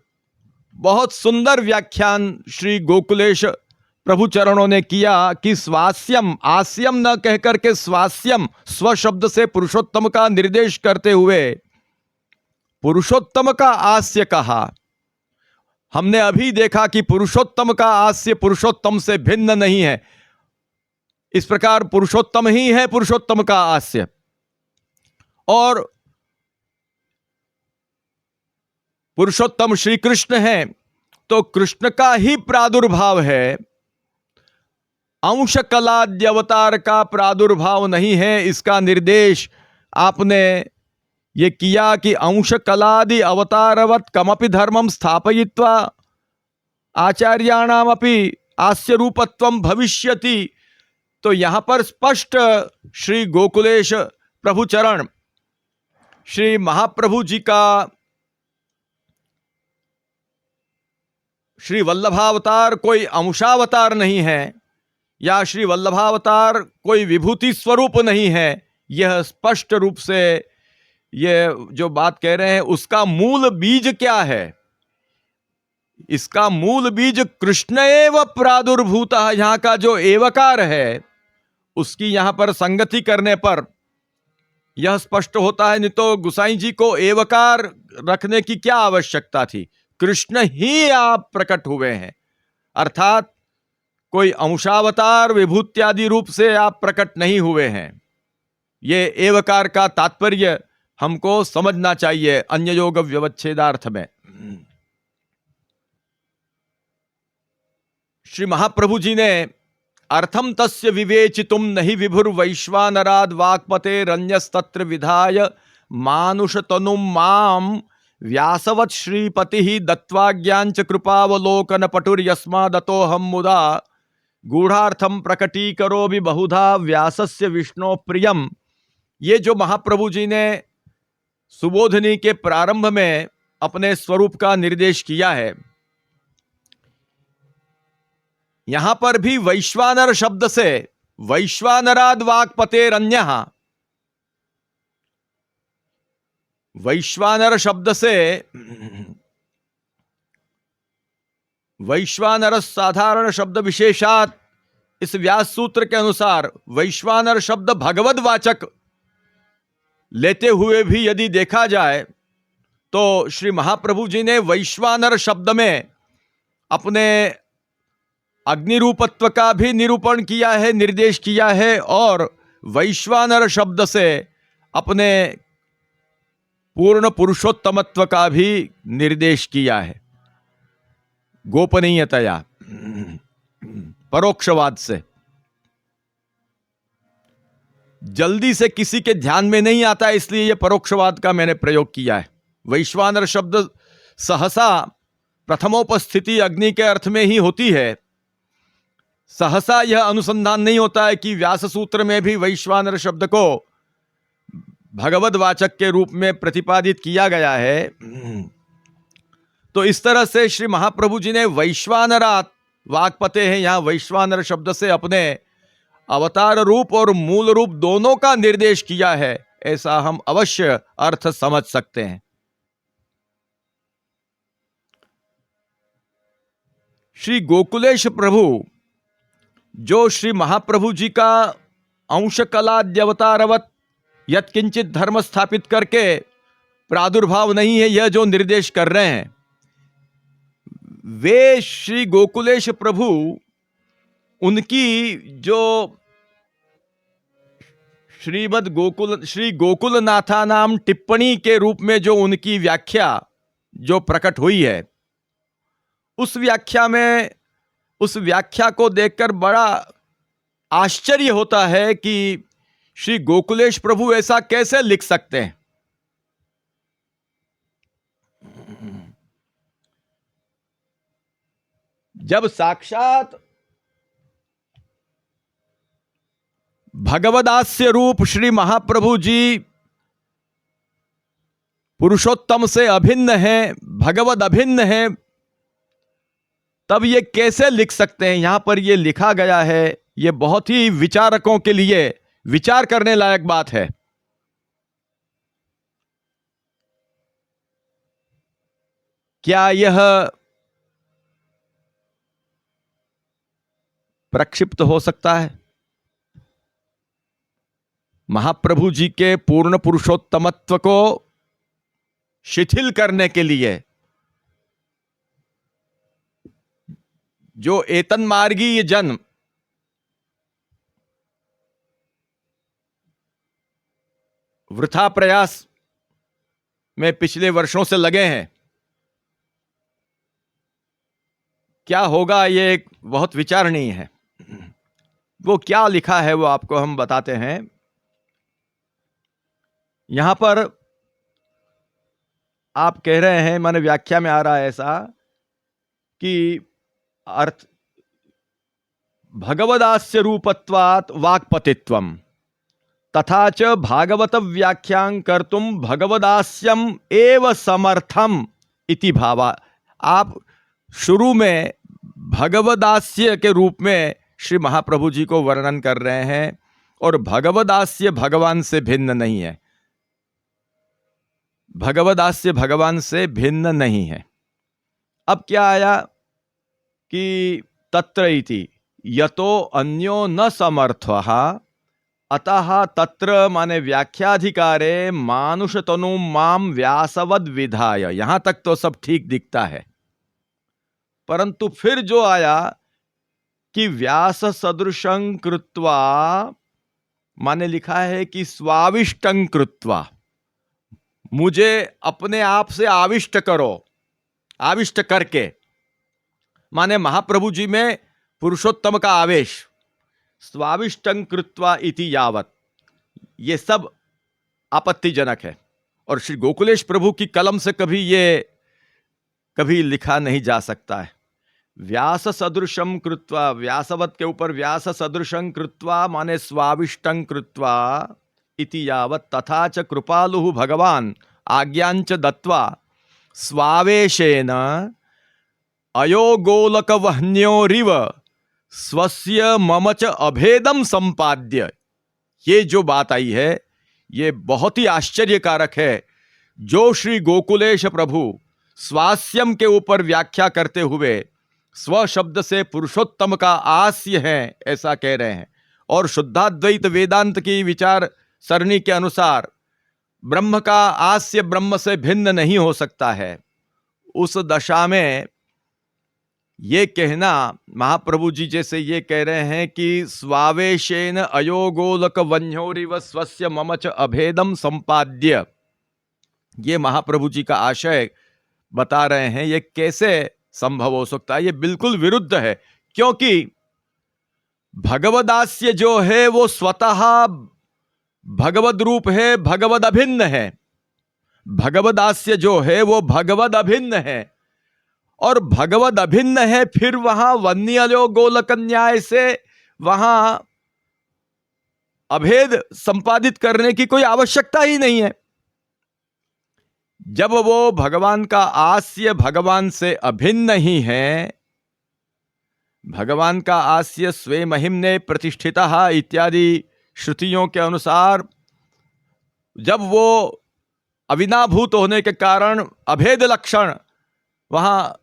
बहुत सुंदर व्याख्यान श्री गोकुलेश प्रभु चरणों ने किया कि स्वास्यम, आस्यम न कहकर के स्वास्यम, स्व शब्द से पुरुषोत्तम का निर्देश करते हुए पुरुषोत्तम का आस्य कहा। हमने अभी देखा कि पुरुषोत्तम का आस्य पुरुषोत्तम से भिन्न नहीं है। इस प्रकार पुरुषोत्तम ही है पुरुषोत्तम का आस्य। और पुरुषोत्तम श्री कृष्ण हैं, तो कृष्ण का ही प्रादुर्भाव है, अंश कलाद्य अवतार का प्रादुर्भाव नहीं है। इसका निर्देश आपने ये किया कि अंश कलादि अवतारवत कमपि धर्मम स्थापयित्वा आचार्याणामपि आस्य रूपत्वम भविष्यति। तो यहां पर स्पष्ट श्री गोकुलेश प्रभु चरण श्री महाप्रभु जी का श्री वल्लभावतार कोई अंशावतार नहीं है, या श्री वल्लभावतार कोई विभूति स्वरूप नहीं है। यह स्पष्ट रूप से ये जो बात कह रहे हैं, उसका मूल बीज क्या है? इसका मूल बीज कृष्ण एव प्रादुर्भूतः। यहां का जो एवकार है, उसकी यहां पर संगति करने पर यह स्पष्ट होता है। नहीं तो गुसाई जी को एवकार रखने की क्या आवश्यकता थी? कृष्ण ही आप प्रकट हुए हैं, अर्थात कोई अंशावतार विभूत्यादि रूप से आप प्रकट नहीं हुए हैं। ये एवकार का तात्पर्य हमको समझना चाहिए अन्य योग व्यवच्छेदार्थ में। श्री महाप्रभु जी ने अर्थम तस्य विवेचितुम नहि विभुर वैश्वानराद वाक्पते रन्यस्तत्र विधाय मानुष तनुम माम व्यासवत् श्रीपति दत्वाज्ञांच कृपावलोकन पटुर यस्मादतो हम मुदा गूढ़ार्थम प्रकटीकरो भी बहुधा व्यासस्य विष्णु प्रियम। ये जो महाप्रभु जी ने सुबोधनी के प्रारंभ में अपने स्वरूप का निर्देश किया है, यहां पर भी वैश्वानर शब्द से वैश्वानराद वाक्पतेरन्यः, वैश्वानर शब्द से वैश्वानर साधारण शब्द विशेषात, इस व्यास सूत्र के अनुसार वैश्वानर शब्द भगवद वाचक लेते हुए भी यदि देखा जाए तो श्री महाप्रभु जी ने वैश्वानर शब्द में अपने अग्निरूपत्व का भी निरूपण किया है, निर्देश किया है, और वैश्वानर शब्द से अपने पूर्ण पुरुषोत्तमत्व का भी निर्देश किया है, गोपनीयतया, परोक्षवाद से। जल्दी से किसी के ध्यान में नहीं आता, इसलिए यह परोक्षवाद का मैंने प्रयोग किया है। वैश्वानर शब्द सहसा प्रथमोपस्थिति अग्नि के अर्थ में ही होती है। सहसा यह अनुसंधान नहीं होता है कि व्यास सूत्र में भी वैश्वानर शब्द को भगवदवाचक के रूप में प्रतिपादित किया गया है। तो इस तरह से श्री महाप्रभु जी ने वैश्वानरात वाक्पते हैं, यहां वैश्वानर शब्द से अपने अवतार रूप और मूल रूप दोनों का निर्देश किया है, ऐसा हम अवश्य अर्थ समझ सकते हैं। श्री गोकुलेश प्रभु जो श्री महाप्रभु जी का अंश कलाद्यवतारवत यत्किंचित धर्म स्थापित करके प्रादुर्भाव नहीं है, यह जो निर्देश कर रहे हैं, वे श्री गोकुलेश प्रभु उनकी जो श्री गोकुलनाथानाम टिप्पणी के रूप में जो उनकी व्याख्या जो प्रकट हुई है, उस व्याख्या को देखकर बड़ा आश्चर्य होता है कि श्री गोकुलेश प्रभु ऐसा कैसे लिख सकते हैं। जब साक्षात भगवदास्य रूप श्री महाप्रभु जी पुरुषोत्तम से अभिन्न है, भगवद अभिन्न है, तब ये कैसे लिख सकते हैं। यहां पर ये लिखा गया है, ये बहुत ही विचारकों के लिए विचार करने लायक बात है। क्या यह प्रक्षिप्त हो सकता है? महाप्रभु जी के पूर्ण पुरुषोत्तमत्व को शिथिल करने के लिए जो एतन्मार्गीय जन वृथा प्रयास में पिछले वर्षों से लगे हैं, क्या होगा ये एक बहुत विचारणीय है। वो क्या लिखा है वो आपको हम बताते हैं। यहां पर आप कह रहे हैं, माने व्याख्या में आ रहा है ऐसा कि अर्थ भगवदास्य रूपत्वात् वाक्पतित्वम तथा च भागवत व्याख्यां कर्तुम भगवदास्यम एव समर्थम इति भावा। आप शुरू में भगवदास्य के रूप में श्री महाप्रभु जी को वर्णन कर रहे हैं, और भगवदास्य भगवान से भिन्न नहीं है, भगवदास्य भगवान से भिन्न नहीं है। अब क्या आया कि तत्र इति यतो अन्यो न समर्थः अतः तत्र माने व्याख्याधिकारे मानुष तनु माम व्यासवद विधाय। यहां तक तो सब ठीक दिखता है, परंतु फिर जो आया कि व्यास सदृशं कृत्वा, माने लिखा है कि स्वाविष्टं कृत्वा, मुझे अपने आप से आविष्ट करो, आविष्ट करके, माने महाप्रभु जी में पुरुषोत्तम का आवेश। स्वाविष्टं कृत्वा इति यावत, ये सब आपत्तिजनक है, और श्री गोकुलेश प्रभु की कलम से कभी लिखा नहीं जा सकता है। व्यास सदृशम कृत्वा, व्यासवत के ऊपर व्यास सदृशं कृत्वा माने स्वाविष्टं कृत्वा इति यावत, तथा च कृपालुः भगवान आज्ञांच दत्वा स्वावेशेन अयोगोलकवह्न्योरिव स्वस्य मम च अभेदम संपाद्य। ये जो बात आई है ये बहुत ही आश्चर्यकारक है। जो श्री गोकुलेश प्रभु स्वास्यम के ऊपर व्याख्या करते हुए स्व शब्द से पुरुषोत्तम का आस्य है ऐसा कह रहे हैं, और शुद्धाद्वैत वेदांत की विचार सरणी के अनुसार ब्रह्म का आस्य ब्रह्म से भिन्न नहीं हो सकता है। उस दशा में ये कहना, महाप्रभु जी जैसे ये कह रहे हैं कि स्वावेशेन अयोगोलक वन्योरिव स्वस्य मम च अभेदम संपाद्य, ये महाप्रभु जी का आशय बता रहे हैं। ये कैसे संभव हो सकता है? ये बिल्कुल विरुद्ध है, क्योंकि भगवदास्य जो है वो स्वतः भगवद रूप है, भगवद अभिन्न है। भगवदास्य जो है वो भगवद अभिन्न है, और भगवद अभिन्न है, फिर वहां वन्य गोलक न्याय से वहां अभेद संपादित करने की कोई आवश्यकता ही नहीं है। जब वो भगवान का आस्य भगवान से अभिन्न ही है, भगवान का आस्य स्वे महिम्ने प्रतिष्ठितः इत्यादि श्रुतियों के अनुसार, जब वो अविनाभूत होने के कारण अभेद लक्षण वहां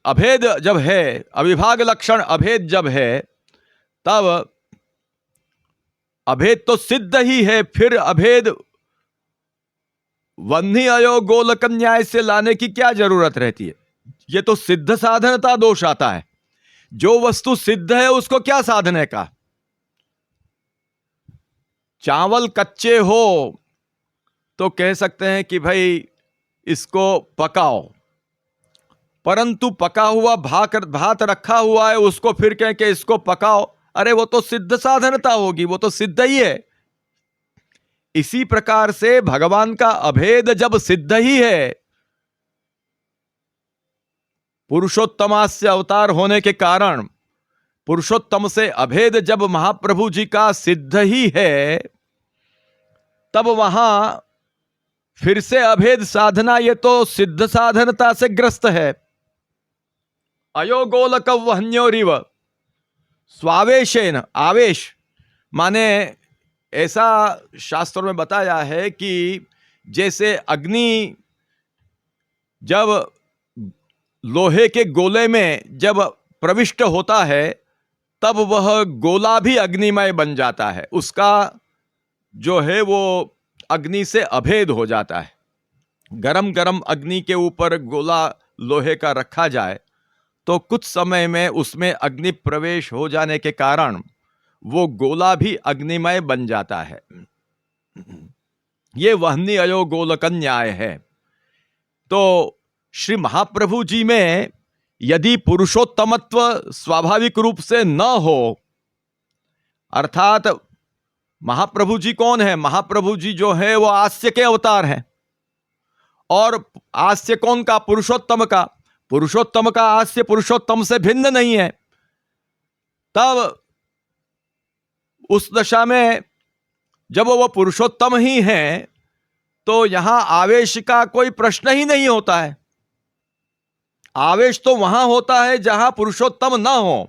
अभेद जब है, अविभाग लक्षण अभेद जब है, तब अभेद तो सिद्ध ही है, फिर अभेद वन्नी अयोग गोलक न्याय से लाने की क्या जरूरत रहती है? ये तो सिद्ध साधनता दोष आता है। जो वस्तु सिद्ध है उसको क्या साधने का? चावल कच्चे हो तो कह सकते हैं कि भाई इसको पकाओ, परंतु पका हुआ भात रखा हुआ है उसको फिर कहें कि इसको पकाओ, अरे वो तो सिद्ध साधनता होगी, वो तो सिद्ध ही है। इसी प्रकार से भगवान का अभेद जब सिद्ध ही है, पुरुषोत्तमास्य अवतार होने के कारण पुरुषोत्तम से अभेद जब महाप्रभु जी का सिद्ध ही है, तब वहां फिर से अभेद साधना ये तो सिद्ध साधनता से ग्रस्त है। अयोगोलक वहन्योरिव स्वावेशेन, आवेश माने ऐसा शास्त्रों में बताया है कि जैसे अग्नि जब लोहे के गोले में जब प्रविष्ट होता है तब वह गोला भी अग्निमय बन जाता है, उसका जो है वो अग्नि से अभेद हो जाता है। गरम गरम अग्नि के ऊपर गोला लोहे का रखा जाए तो कुछ समय में उसमें अग्नि प्रवेश हो जाने के कारण वो गोला भी अग्निमय बन जाता है। ये वहनी अयो गोलक न्याय है। तो श्री महाप्रभु जी में यदि पुरुषोत्तमत्व स्वाभाविक रूप से न हो, अर्थात महाप्रभु जी कौन है? महाप्रभु जी जो है वो आस्य के अवतार हैं, और आस्य कौन का? पुरुषोत्तम का। पुरुषोत्तम का आस्य पुरुषोत्तम से भिन्न नहीं है। तब उस दशा में जब वो पुरुषोत्तम ही हैं तो यहां आवेश का कोई प्रश्न ही नहीं होता है। आवेश तो वहां होता है जहां पुरुषोत्तम ना हो।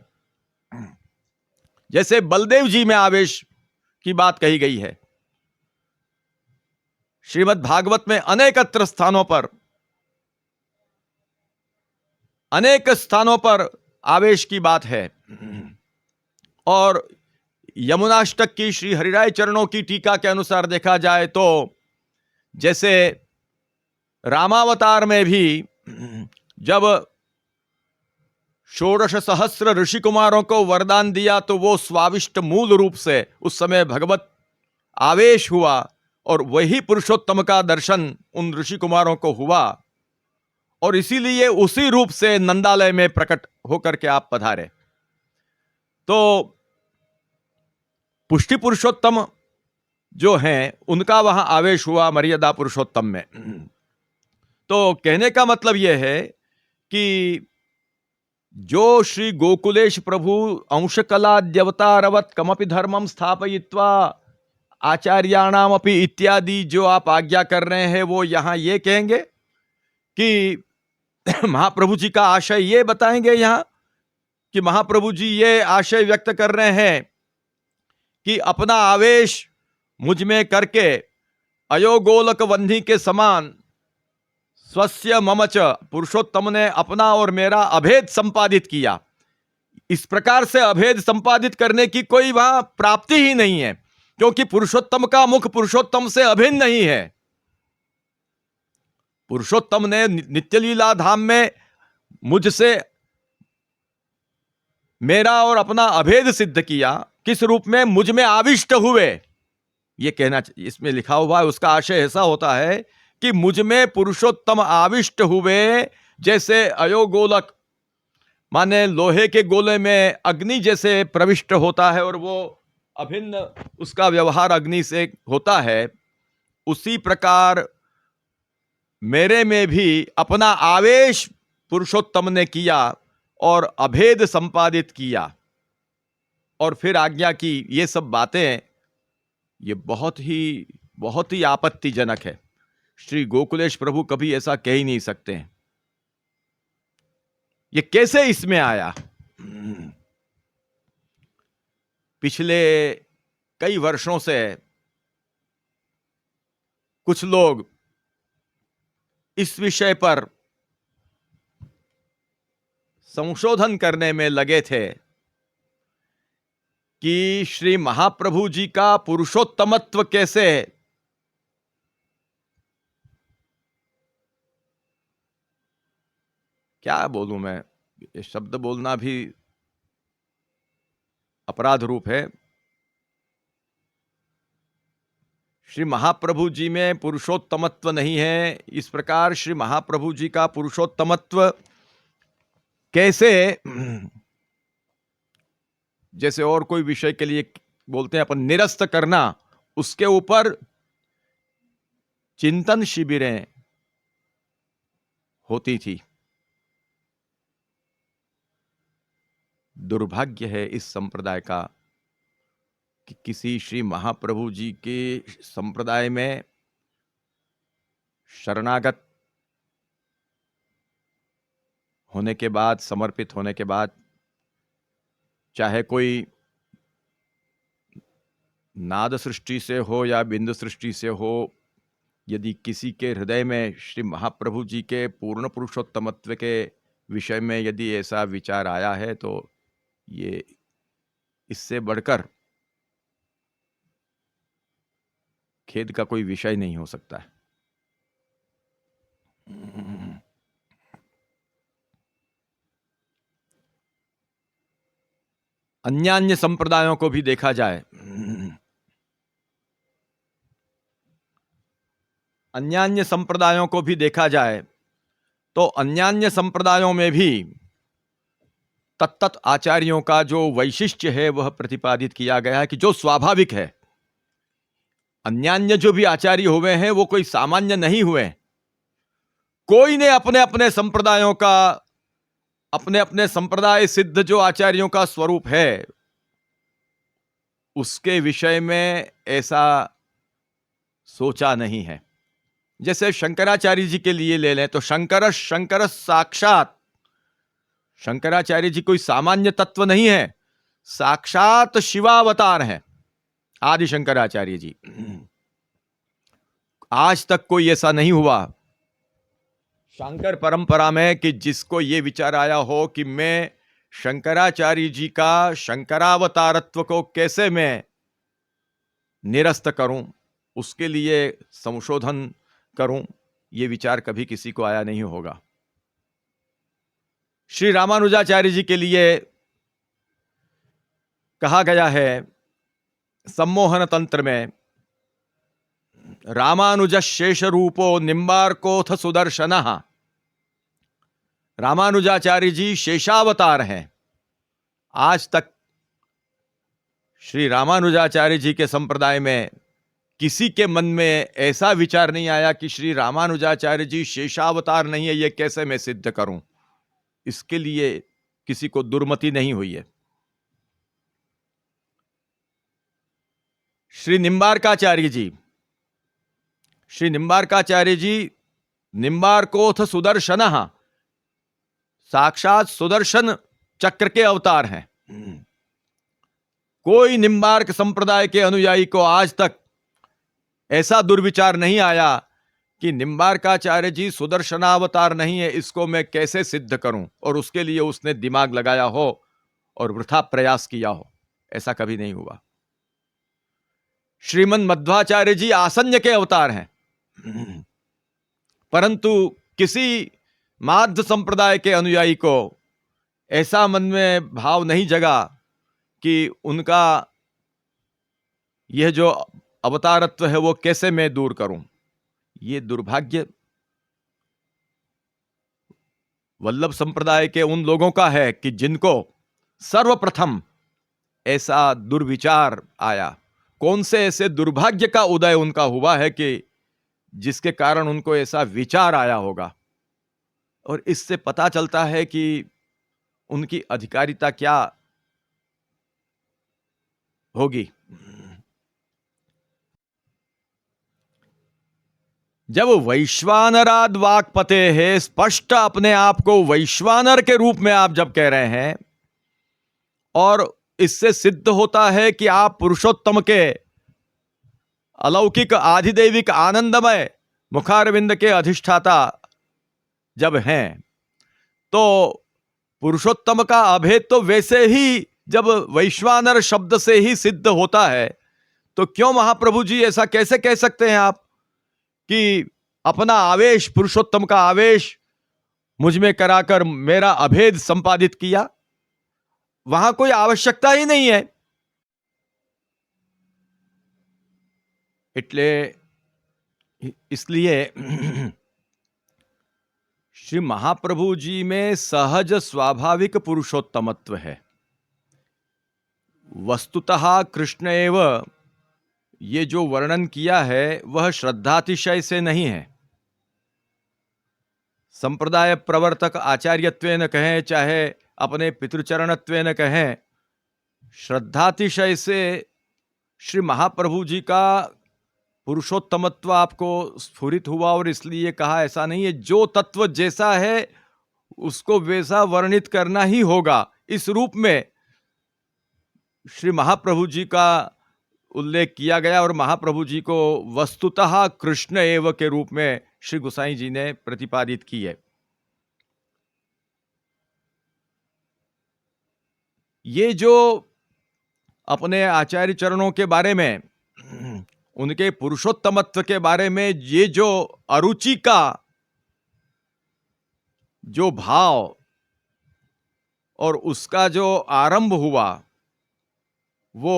जैसे बलदेव जी में आवेश की बात कही गई है, श्रीमद् भागवत में अनेकत्र स्थानों पर आवेश की बात है। और यमुनाष्टक की श्री हरिराय चरणों की टीका के अनुसार देखा जाए तो जैसे रामावतार में भी जब 16 सहस्र ऋषि कुमारों को वरदान दिया तो वो स्वाविष्ट मूल रूप से उस समय भगवत आवेश हुआ और वही पुरुषोत्तम का दर्शन उन ऋषि कुमारों को हुआ, और इसीलिए उसी रूप से नंदालय में प्रकट होकर के आप पधारे। तो पुष्टि पुरुषोत्तम जो हैं उनका वहां आवेश हुआ मर्यादा पुरुषोत्तम में। तो कहने का मतलब यह है कि जो श्री गोकुलेश प्रभु अंशकलाद्यवतारवत कमपि धर्मम स्थापयित्वा आचार्याणाम अपि इत्यादि जो आप आज्ञा कर रहे हैं, वो यहां ये कहेंगे कि महाप्रभु जी का आशय ये बताएंगे यहां कि महाप्रभु जी ये आशय व्यक्त कर रहे हैं कि अपना आवेश मुझ में करके अयोगोलक वन्ही के समान स्वस्य ममच, पुरुषोत्तम ने अपना और मेरा अभेद संपादित किया। इस प्रकार से अभेद संपादित करने की कोई वहां प्राप्ति ही नहीं है, क्योंकि पुरुषोत्तम का मुख पुरुषोत्तम से अभिन्न नहीं है। पुरुषोत्तम ने नित्य लीला धाम में मुझसे मेरा और अपना अभेद सिद्ध किया। किस रूप में? मुझ में आविष्ट हुए। यह कहना इसमें लिखा हुआ है, उसका आशय ऐसा होता है कि मुझ में पुरुषोत्तम आविष्ट हुए, जैसे अयोगोलक माने लोहे के गोले में अग्नि जैसे प्रविष्ट होता है और वो अभिन्न उसका व्यवहार अग्नि से होता है, उसी प्रकार मेरे में भी अपना आवेश पुरुषोत्तम ने किया और अभेद संपादित किया। और फिर आज्ञा की ये सब बातें, ये बहुत ही आपत्तिजनक है। श्री गोकुलेश प्रभु कभी ऐसा कह ही नहीं सकते हैं। ये कैसे इसमें आया? पिछले कई वर्षों से कुछ लोग इस विषय पर संशोधन करने में लगे थे कि श्री महाप्रभु जी का पुरुषोत्तमत्व कैसे क्या बोलूं मैं, ये शब्द बोलना भी अपराध रूप है। श्री महाप्रभु जी में पुरुषोत्तमत्व नहीं है। इस प्रकार श्री महाप्रभु जी का पुरुषोत्तमत्व कैसे, जैसे और कोई विषय के लिए बोलते हैं अपन, निरस्त करना, उसके ऊपर चिंतन शिविरें होती थी। दुर्भाग्य है इस संप्रदाय का कि किसी श्री महाप्रभु जी के संप्रदाय में शरणागत होने के बाद, समर्पित होने के बाद, चाहे कोई नाद सृष्टि से हो या बिंदु सृष्टि से हो, यदि किसी के हृदय में श्री महाप्रभु जी के पूर्ण पुरुषोत्तमत्व के विषय में यदि ऐसा विचार आया है, तो ये इससे बढ़कर खेद का कोई विषय नहीं हो सकता है। अन्यान्य संप्रदायों को भी देखा जाए, अन्यान्य संप्रदायों को भी देखा जाए तो अन्यान्य संप्रदायों में भी तत्त आचार्यों का जो वैशिष्ट्य है वह प्रतिपादित किया गया है कि जो स्वाभाविक है। अन्यान्य जो भी आचार्य हुए हैं वो कोई सामान्य नहीं हुए। कोई ने अपने अपने संप्रदायों का, अपने अपने संप्रदाय सिद्ध जो आचार्यों का स्वरूप है, उसके विषय में ऐसा सोचा नहीं है। जैसे शंकराचार्य जी के लिए ले लें तो शंकर साक्षात, शंकराचार्य जी कोई सामान्य तत्व नहीं है, साक्षात शिवावतार हैं आदि शंकराचार्य जी। आज तक कोई ऐसा नहीं हुआ शंकर परंपरा में कि जिसको ये विचार आया हो कि मैं शंकराचार्य जी का शंकरावतारत्व को कैसे मैं निरस्त करूं, उसके लिए संशोधन करूं, ये विचार कभी किसी को आया नहीं होगा। श्री रामानुजाचार्य जी के लिए कहा गया है सम्मोहन तंत्र में, रामानुज शेष रूपो निम्बार्कोथ सुदर्शनः। रामानुजाचार्य जी शेषावतार हैं। आज तक श्री रामानुजाचार्य जी के संप्रदाय में किसी के मन में ऐसा विचार नहीं आया कि श्री रामानुजाचार्य जी शेषावतार नहीं है, ये कैसे मैं सिद्ध करूं। इसके लिए किसी को दुर्मति नहीं हुई है। श्री निम्बार्काचार्य जी, श्री निम्बार्काचार्य जी निम्बार्कोथ सुदर्शनः, साक्षात सुदर्शन चक्र के अवतार हैं। कोई निम्बार्क संप्रदाय के अनुयायी को आज तक ऐसा दुर्विचार नहीं आया कि निम्बार्काचार्य जी सुदर्शनावतार नहीं है, इसको मैं कैसे सिद्ध करूं, और उसके लिए उसने दिमाग लगाया हो और वृथा प्रयास किया हो। ऐसा कभी नहीं हुआ। श्रीमन मध्वाचार्य जी आसन्य के अवतार हैं, परंतु किसी माध्व संप्रदाय के अनुयायी को ऐसा मन में भाव नहीं जगा कि उनका यह जो अवतारत्व है वो कैसे मैं दूर करूं। ये दुर्भाग्य वल्लभ संप्रदाय के उन लोगों का है कि जिनको सर्वप्रथम ऐसा दुर्विचार आया। कौन से ऐसे दुर्भाग्य का उदय उनका हुआ है कि जिसके कारण उनको ऐसा विचार आया होगा। और इससे पता चलता है कि उनकी अधिकारिता क्या होगी। जब वैश्वानराद वाक्पते है, स्पष्ट अपने आप को वैश्वानर के रूप में आप जब कह रहे हैं, और इससे सिद्ध होता है कि आप पुरुषोत्तम के अलौकिक आधिदैविक आनंदमय मुखारविंद के अधिष्ठाता जब हैं, तो पुरुषोत्तम का अभेद तो वैसे ही जब वैश्वानर शब्द से ही सिद्ध होता है, तो क्यों महाप्रभु जी ऐसा कैसे कह सकते हैं आप कि अपना आवेश, पुरुषोत्तम का आवेश मुझ में कराकर मेरा अभेद संपादित किया। वहां कोई आवश्यकता ही नहीं है। એટલે इसलिए श्री महाप्रभु जी में सहज स्वाभाविक पुरुषोत्तमत्व है। वस्तुतः कृष्ण एव ये जो वर्णन किया है वह श्रद्धातिशय से नहीं है। संप्रदाय प्रवर्तक आचार्यत्वेन कहें चाहे अपने पितृचरणत्वेन कहें, श्रद्धातिशय से श्री महाप्रभु जी का पुरुषोत्तमत्व आपको स्फुरित हुआ और इसलिए कहा, ऐसा नहीं है। जो तत्व जैसा है उसको वैसा वर्णित करना ही होगा। इस रूप में श्री महाप्रभु जी का उल्लेख किया गया और महाप्रभु जी को वस्तुतः कृष्ण एव के रूप में श्री गोसाई जी ने प्रतिपादित की है। ये जो अपने आचार्य चरणों के बारे में, उनके पुरुषोत्तमत्व के बारे में ये जो अरुचि का जो भाव और उसका जो आरंभ हुआ, वो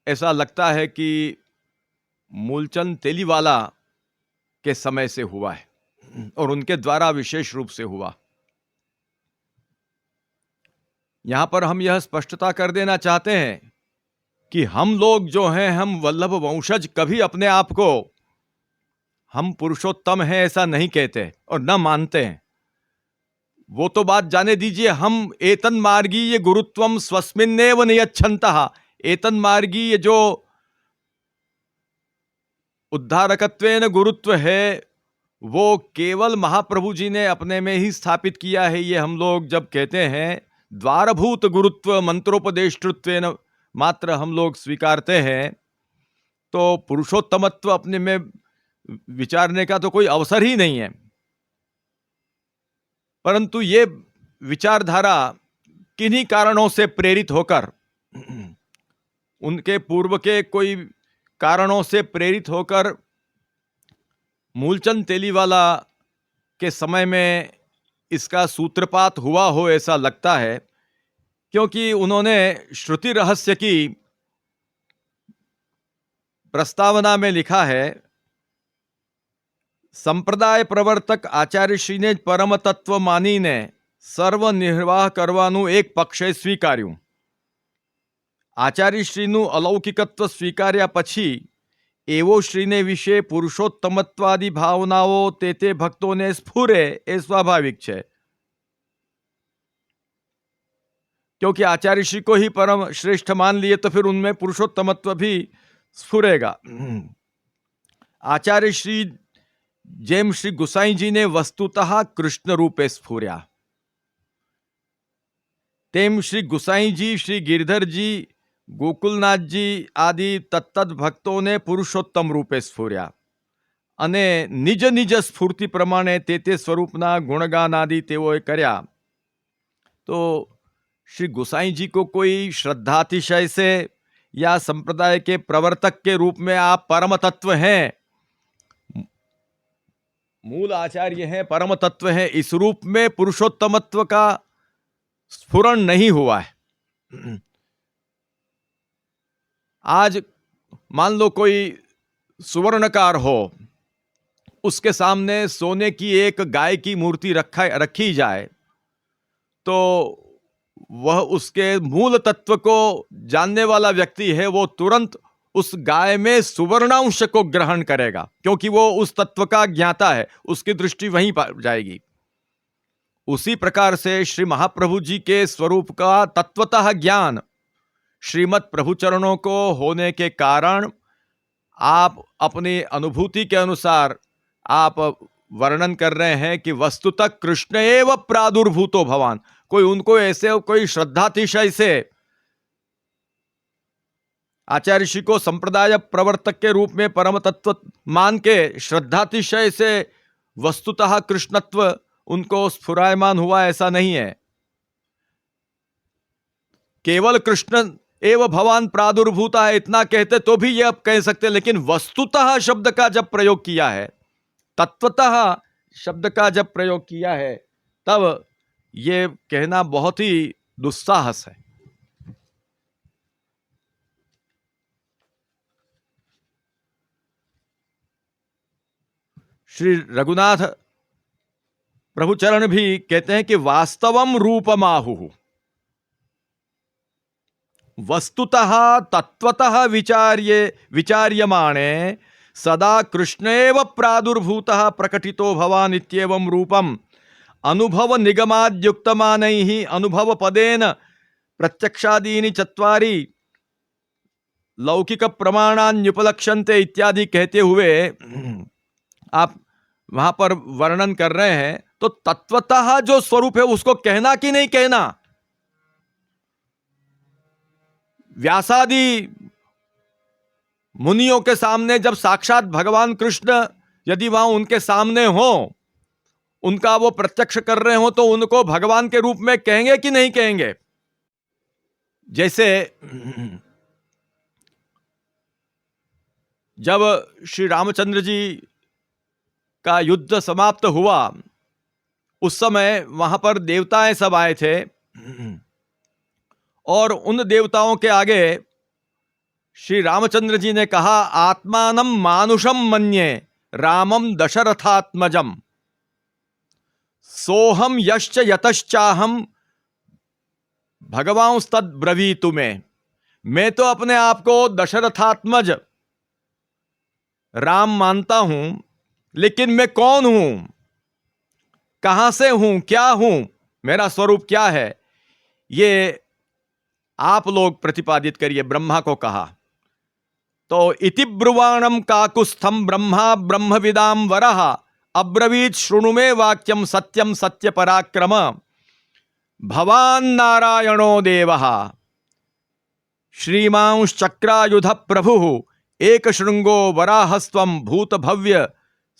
ऐसा लगता है कि मूलचंद तेलीवाला के समय से हुआ है और उनके द्वारा विशेष रूप से हुआ। यहां पर हम यह स्पष्टता कर देना चाहते हैं कि हम लोग जो हैं, हम वल्लभ वंशज, कभी अपने आप को हम पुरुषोत्तम हैं ऐसा नहीं कहते और न मानते हैं। वो तो बात जाने दीजिए। हम एतन मार्गीय गुरुत्वम स्वस्मिन्नेव नियच्छन्तः, एतन मार्गीय जो उद्धारकत्वेन गुरुत्व है वो केवल महाप्रभु जी ने अपने में ही स्थापित किया है। ये हम लोग जब कहते हैं द्वारभूत गुरुत्व मंत्रोपदेष्टृत्वेन मात्र हम लोग स्वीकारते हैं, तो पुरुषोत्तमत्व अपने में विचारने का तो कोई अवसर ही नहीं है। परंतु ये विचारधारा किन्हीं कारणों से प्रेरित होकर, उनके पूर्व के कोई कारणों से प्रेरित होकर मूलचंद तेलीवाला के समय में इसका सूत्रपात हुआ हो ऐसा लगता है, क्योंकि उन्होंने श्रुति रहस्य की प्रस्तावना में लिखा है, संप्रदाय प्रवर्तक आचार्य श्री ने परम तत्व मानीने સર્વ નિર્વાહ કરવાનું એક પક્ષે સ્વીકાર્યું. આચાર્યશ્રીનું અલૌકિકત્વ સ્વીકાર્યા પછી એવો શ્રીને વિશે પુરુષોત્તમત્વાદી ભાવનાઓ તે ભક્તોને સ્ફુરે એ સ્વાભાવિક છે, क्योंकि आचार्य श्री को ही परम श्रेष्ठ मान लिए तो फिर उनमें पुरुषोत्तमत्व भी स्फुरेगा. आचार्य श्री जेम श्री गुसाई जी ने वस्तुतः कृष्ण रूपे स्फुर्या, तेम श्री गुसाई जी, श्री गिरधर जी, गोकुलनाथ जी आदि तत्तद भक्तों ने पुरुषोत्तम रूपे स्फुर्या અને નિજ નિજ સ્ફૂર્તિ પ્રમાણે તે સ્વરૂપના ગુણગાન આદि તેઓએ કર્યા. तो श्री गोसाई जी को कोई श्रद्धातिशय से या संप्रदाय के प्रवर्तक के रूप में आप परम तत्व हैं, मूल आचार्य हैं, परम तत्व हैं, इस रूप में पुरुषोत्तमत्व का स्फुरण नहीं हुआ है. आज मान लो कोई सुवर्णकार हो, उसके सामने सोने की एक गाय की मूर्ति रखी जाए तो वह उसके मूल तत्व को जानने वाला व्यक्ति है, वो तुरंत उस गाय में सुवर्णांश को ग्रहण करेगा, क्योंकि वो उस तत्व का ज्ञाता है, उसकी दृष्टि वहीं पर जाएगी. उसी प्रकार से श्री महाप्रभु जी के स्वरूप का तत्वतः ज्ञान श्रीमद् प्रभु चरणों को होने के कारण आप अपनी अनुभूति के अनुसार आप वर्णन कर रहे हैं कि वस्तुतः कृष्ण एव प्रादुर्भूतो भवान. कोई उनको ऐसे कोई श्रद्धातिशय से आचार्य श्री को संप्रदाय प्रवर्तक के रूप में परम तत्व मान के श्रद्धातिशय से वस्तुतः कृष्णत्व उनको स्फुरायमान हुआ, ऐसा नहीं है. केवल कृष्ण एव भवान प्रादुर्भूता है इतना कहते तो भी ये अब कह सकते, लेकिन वस्तुतः शब्द का जब प्रयोग किया है, तत्वतः शब्द का जब प्रयोग किया है, तब ये कहना बहुत ही दुस्साहस है. श्री रघुनाथ प्रभुचरण भी कहते हैं कि वास्तवम रूपमाहुः, वस्तुतः तत्वतः विचार्यमाणे सदा कृष्णेव प्रादुर्भूतः प्रकटितो भवान् इत्येवं रूपम अनुभव निगमाद्युक्तमानैः अनुभव पदेन प्रत्यक्षादीनि चत्वारि लौकिक प्रमाणान्युपलक्ष्यन्ते इत्यादि कहते हुए आप वहां पर वर्णन कर रहे हैं। तो तत्वतः जो स्वरूप है उसको कहना कि नहीं कहना? व्यासादि मुनियों के सामने जब साक्षात भगवान कृष्ण यदि वहां उनके सामने हो, उनका वो प्रत्यक्ष कर रहे हो, तो उनको भगवान के रूप में कहेंगे कि नहीं कहेंगे? जैसे जब श्री रामचंद्र जी का युद्ध समाप्त हुआ, उस समय वहां पर देवताएं सब आए थे और उन देवताओं के आगे श्री रामचंद्र जी ने कहा, आत्मानं मानुषम मन्ये रामम दशरथात्मजम सोहम यश्च यतश्चाहम भगवांस्तद ब्रवीतु में। मैं तो अपने आप को दशरथात्मज राम मानता हूं, लेकिन मैं कौन हूं, कहां से हूं, क्या हूं, मेरा स्वरूप क्या है, ये आप लोग प्रतिपादित करिए। ब्रह्मा को कहा तो इति ब्रुवाणम काकुस्थम ब्रह्मा ब्रह्मविदाम वरः अब्रवीत शृणु मे वाक्यम सत्यम सत्य पराक्रम भवान नारायणो देवः श्रीमांश्चक्रायुध प्रभुः एक श्रृंगो वराहस्त्वं भूत भव्य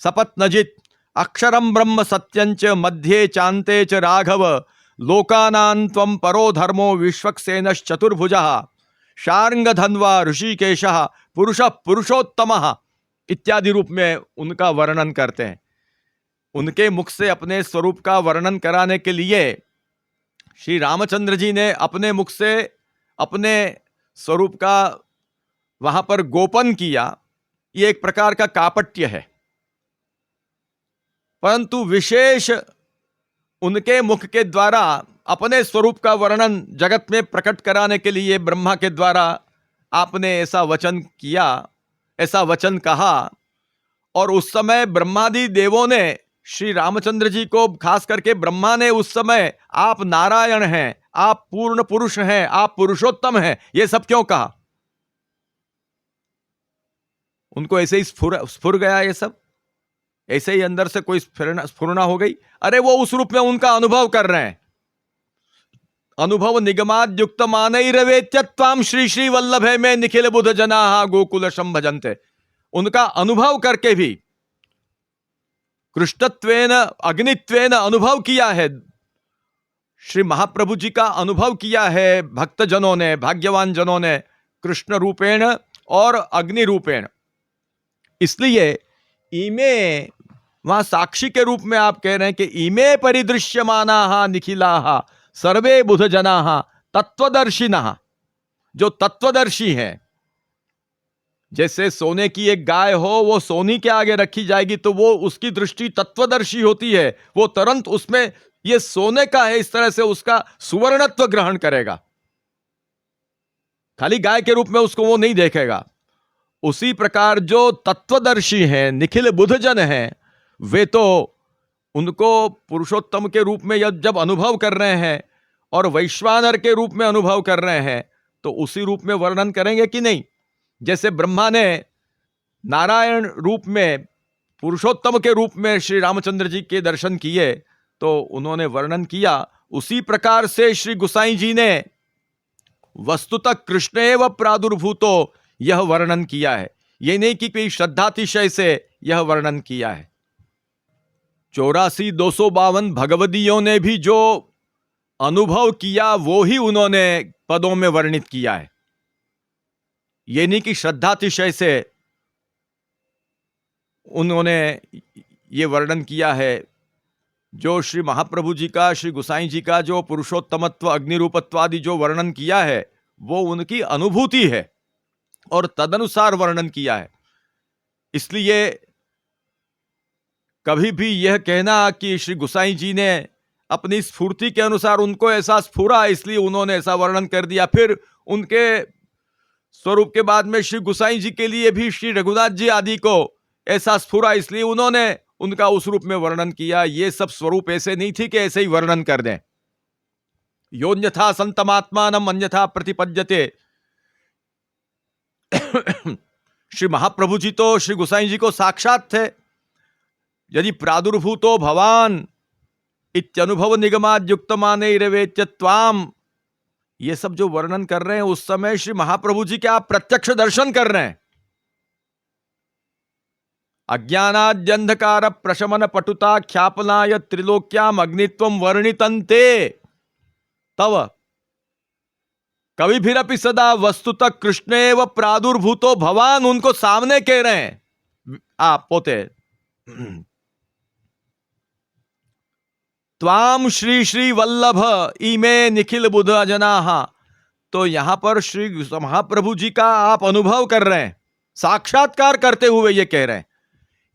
सपत्नजित् अक्षरं ब्रह्म सत्यंच मध्ये चान्ते च राघव लोकानां त्वं परो धर्मो विश्वक्सेनश्चतुर्भुजः शार्ंगधन्वा ऋषिकेशः पुरुषः पुरुषोत्तमः इत्यादि रूप में उनका वर्णन करते हैं। उनके मुख से अपने स्वरूप का वर्णन कराने के लिए श्री रामचंद्र जी ने अपने मुख से अपने स्वरूप का वहां पर गोपन किया। ये एक प्रकार का कापट्य है, परंतु विशेष उनके मुख के द्वारा अपने स्वरूप का वर्णन जगत में प्रकट कराने के लिए ब्रह्मा के द्वारा आपने ऐसा वचन किया, ऐसा वचन कहा। और उस समय ब्रह्मादि देवों ने श्री रामचंद्र जी को, खास करके ब्रह्मा ने उस समय आप नारायण हैं, आप पूर्ण पुरुष हैं, आप पुरुषोत्तम हैं, ये सब क्यों कहा? उनको ऐसे ही स्फुर गया, ये सब ऐसे ही अंदर से कोई स्फुरना हो गई। अरे वो उस रूप में उनका अनुभव कर रहे हैं। अनुभव निगमाद युक्त मानैरवेत्यत्वाम श्री श्री वल्लभे में निखिल बुध जनाः गोकुलशं भजन्ते। उनका अनुभव करके भी कृष्णत्वेन अग्नित्वेन अनुभव किया है, श्री महाप्रभु जी का अनुभव किया है भक्तजनों ने, भाग्यवान जनों ने, कृष्ण रूपेण और अग्नि रूपेण। इसलिए इमे, वहां साक्षी के रूप में आप कह रहे हैं कि इमे परिदृश्यमानाः निखिलाः सर्वे बुध जनाः तत्वदर्शिनः। जो तत्वदर्शी हैं, जैसे सोने की एक गाय हो, वो सोनी के आगे रखी जाएगी तो वो उसकी दृष्टि तत्वदर्शी होती है, वो तुरंत उसमें ये सोने का है इस तरह से उसका सुवर्णत्व ग्रहण करेगा, खाली गाय के रूप में उसको वो नहीं देखेगा। उसी प्रकार जो तत्वदर्शी हैं, निखिल बुधजन हैं, वे तो उनको पुरुषोत्तम के रूप में जब अनुभव कर रहे हैं और वैश्वानर के रूप में अनुभव कर रहे हैं, तो उसी रूप में वर्णन करेंगे कि नहीं? जैसे ब्रह्मा ने नारायण रूप में, पुरुषोत्तम के रूप में श्री रामचंद्र जी के दर्शन किए तो उन्होंने वर्णन किया, उसी प्रकार से श्री गुसाई जी ने वस्तुतः कृष्णेव प्रादुर्भूतो यह वर्णन किया है। ये नहीं कि कोई श्रद्धातिशय से यह वर्णन किया है। 84,252 भगवदियों ने भी जो अनुभव किया वो ही उन्होंने पदों में वर्णित किया है। ये नहीं कि श्रद्धातिशय से उन्होंने ये वर्णन किया है। जो श्री महाप्रभु जी का, श्री गुसाई जी का जो पुरुषोत्तमत्व, अग्निरूपत्व आदि जो वर्णन किया है, वो उनकी अनुभूति है और तदनुसार वर्णन किया है। इसलिए कभी भी यह कहना कि श्री गोसाई जी ने अपनी स्फूर्ति के अनुसार उनको ऐसा स्फुरा इसलिए उन्होंने ऐसा वर्णन कर दिया, फिर उनके स्वरूप के बाद में श्री गोसाई जी के लिए भी श्री रघुनाथ जी आदि को ऐसा स्फुरा इसलिए उन्होंने उनका उस रूप में वर्णन किया, ये सब स्वरूप ऐसे नहीं थी कि ऐसे ही वर्णन कर दें। योन्यथा संतमात्मानम अन्यथा प्रतिपद्यते। श्री महाप्रभु जी तो श्री गोसाई जी को साक्षात थे। यदि प्रादुर्भूतो भवान इत्यनुभव निगमाद युक्तमाने रवेत्य त्वाम, ये सब जो वर्णन कर रहे हैं उस समय श्री महाप्रभु जी के आप प्रत्यक्ष दर्शन कर रहे हैं। अज्ञानाद्यंधकार प्रशमन पटुता ख्यापनाय त्रिलोक्याम अग्नित्वम वर्णितन्ते तव कवि भिरपि सदा वस्तुतः कृष्णेव प्रादुर्भूतो भवान, उनको सामने कह रहे हैं आप पोते। त्वाम श्री श्री वल्लभ इमे निखिल बुध जनाः, तो यहां पर श्री महाप्रभु जी का आप अनुभव कर रहे हैं, साक्षात्कार करते हुए ये कह रहे हैं।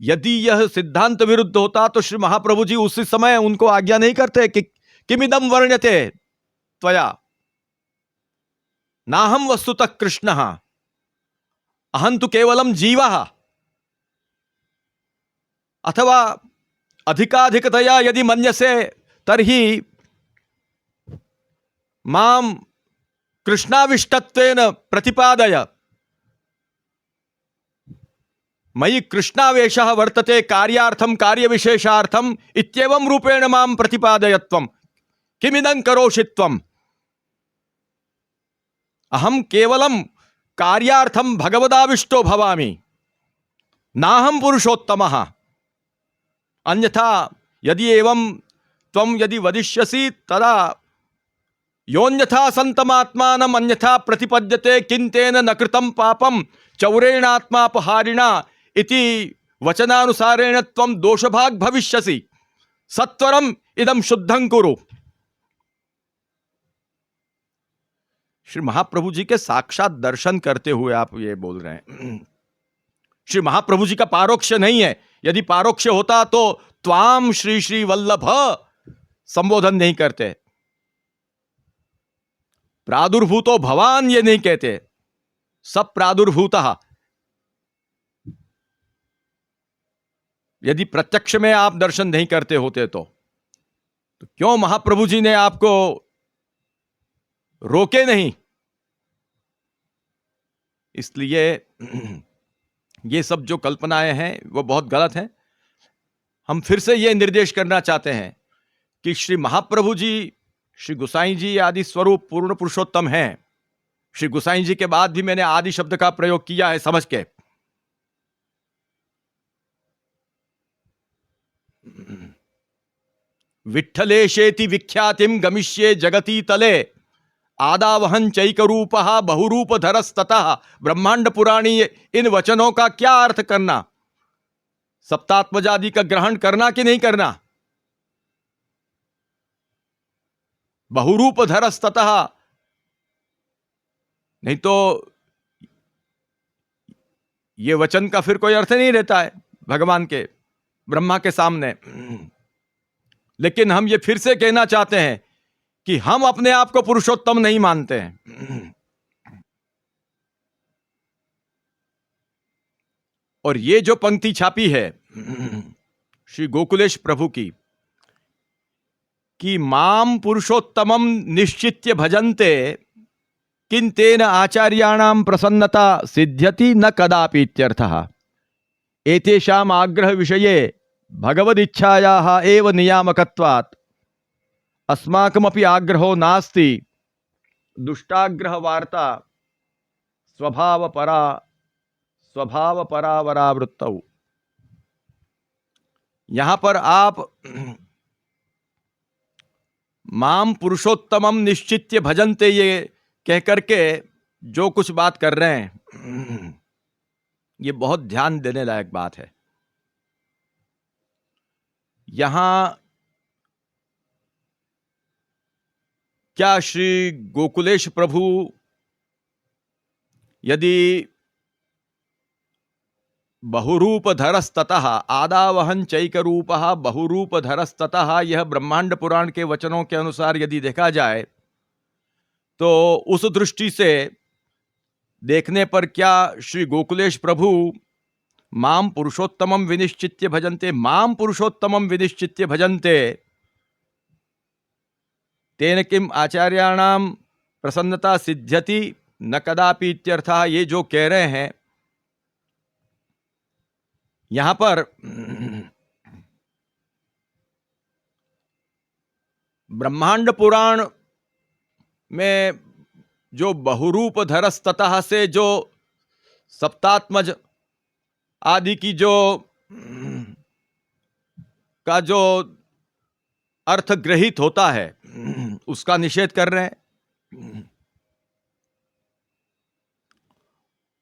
यदि यह सिद्धांत विरुद्ध होता तो श्री महाप्रभु जी उसी समय उनको आज्ञा नहीं करते कि किमिदम वर्ण्यते त्वया नाहम वस्तुतः कृष्णः अहं तु केवलम जीवः, अथवा अधिकाधिकतया यदि मन्यसे तर्हि माम कृष्णाविष्टत्वेन प्रतिपादय, मयि कृष्णावेशः वर्तते कार्यार्थम कार्यविशेषार्थम इत्येवं रूपेण मां प्रतिपादयत्वं किमिदं करोषि त्वम्, अहं केवलं कार्यार्थम भगवदाविष्टो भवामि नाहं पुरुषोत्तमः, अन्यथा यदि एवं त्वं यदि वदिष्यसि तदा योन्यथा संतमात्मानम अन्यथा प्रतिपद्यते किंतेन न कृतं पापम चौरेणात्मापहारिणा इति वचनानुसारेण त्वं दोषभाग भविष्यसि, सत्वरम इदं शुद्धं कुरु। श्री महाप्रभु जी के साक्षात दर्शन करते हुए आप ये बोल रहे हैं। श्री महाप्रभु जी का पारोक्ष नहीं है, यदि पारोक्ष होता तो त्वाम श्री श्री वल्लभ संबोधन नहीं करते, प्रादुर्भूतो भवान ये नहीं कहते, सब प्रादुर्भूतः। यदि प्रत्यक्ष में आप दर्शन नहीं करते होते तो क्यों महाप्रभु जी ने आपको रोके नहीं? इसलिए ये सब जो कल्पनाएं हैं वो बहुत गलत हैं। हम फिर से ये निर्देश करना चाहते हैं कि श्री महाप्रभु जी, श्री गोसाई जी आदि स्वरूप पूर्ण पुरुषोत्तम हैं। श्री गोसाई जी के बाद भी मैंने आदि शब्द का प्रयोग किया है समझ के। विठ्ठलेशेति विख्यातिम गमिष्ये जगती तले आदावहन चैक रूपः बहुरूपधरस्ततः। ब्रह्मांड पुराणी इन वचनों का क्या अर्थ करना? सप्तात्मजादि का ग्रहण करना कि नहीं करना? बहुरूपधरस्ततः, नहीं तो ये वचन का फिर कोई अर्थ नहीं रहता है भगवान के, ब्रह्मा के सामने। लेकिन हम ये फिर से कहना चाहते हैं कि हम अपने आप को पुरुषोत्तम नहीं मानते हैं। और ये जो पंक्ति छापी है श्री गोकुलेश प्रभु की कि माम पुरुषोत्तमम निश्चित्य भजन्ते किंतेन आचार्याणाम प्रसन्नता सिद्ध्यति न कदापि इत्यर्थः। एतेषाम आग्रह विषये भगवदिच्छायाः एव नियामकत्वात् अस्माकमपि आग्रहो नास्ति दुष्टाग्रह वार्ता स्वभावपरावरावृत्तौ। यहां पर आप माम पुरुषोत्तमम निश्चित्य भजन्ते ये कह करके जो कुछ बात कर रहे हैं ये बहुत ध्यान देने लायक बात है। यहां क्या श्री गोकुलेश प्रभु यदि बहुरूपधरस्ततः आदावहन चैक रूपः बहुरूपधरस्ततः, यह ब्रह्मांड पुराण के वचनों के अनुसार यदि देखा जाए तो उस दृष्टि से देखने पर क्या श्री गोकुलेश प्रभु माम पुरुषोत्तमम विनिश्चित्य भजन्ते, माम पुरुषोत्तमम विनिश्चित्य भजन्ते, तेन किम आचार्याणाम प्रसन्नता सिद्ध्यति न कदापि इत्यर्थः, ये जो कह रहे हैं यहां पर ब्रह्मांड पुराण में जो बहुरूपधरस्ततः से जो सप्तात्मज आदि की जो का जो अर्थ ग्रहित होता है उसका निषेध कर रहे हैं।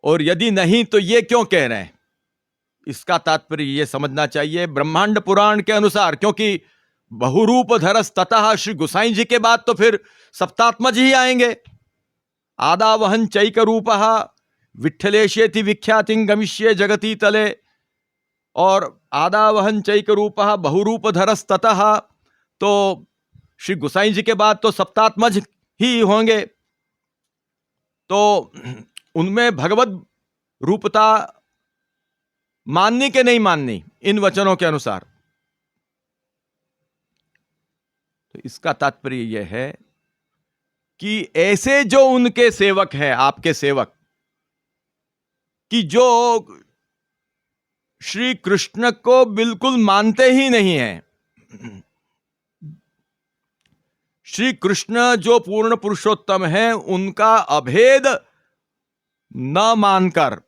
और यदि नहीं तो ये क्यों कह रहे हैं, इसका तात्पर्य ये समझना चाहिए ब्रह्मांड पुराण के अनुसार, क्योंकि बहुरूपधरस्ततः श्री गोसाई जी के बाद तो फिर सप्तात्मज ही आएंगे। आदावहन चैक रूपः विठ्ठलेशेति विख्यातिं गमिष्ये जगती तले, और आदावहन चैक रूपः बहुरूपधरस्ततः, तो श्री गोसाई जी के बाद तो सप्तात्मज ही होंगे। तो उनमें भगवत रूपता माननी के नहीं माननी इन वचनों के अनुसार, तो इसका तात्पर्य यह है कि ऐसे जो उनके सेवक हैं, आपके सेवक, कि जो श्री कृष्ण को बिल्कुल मानते ही नहीं हैं, श्री कृष्ण जो पूर्ण पुरुषोत्तम हैं उनका अभेद न मानकर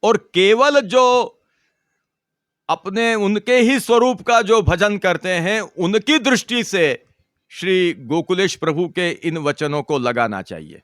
और केवल जो अपने उनके ही स्वरूप का जो भजन करते हैं, उनकी दृष्टि से श्री गोकुलेश प्रभु के इन वचनों को लगाना चाहिए।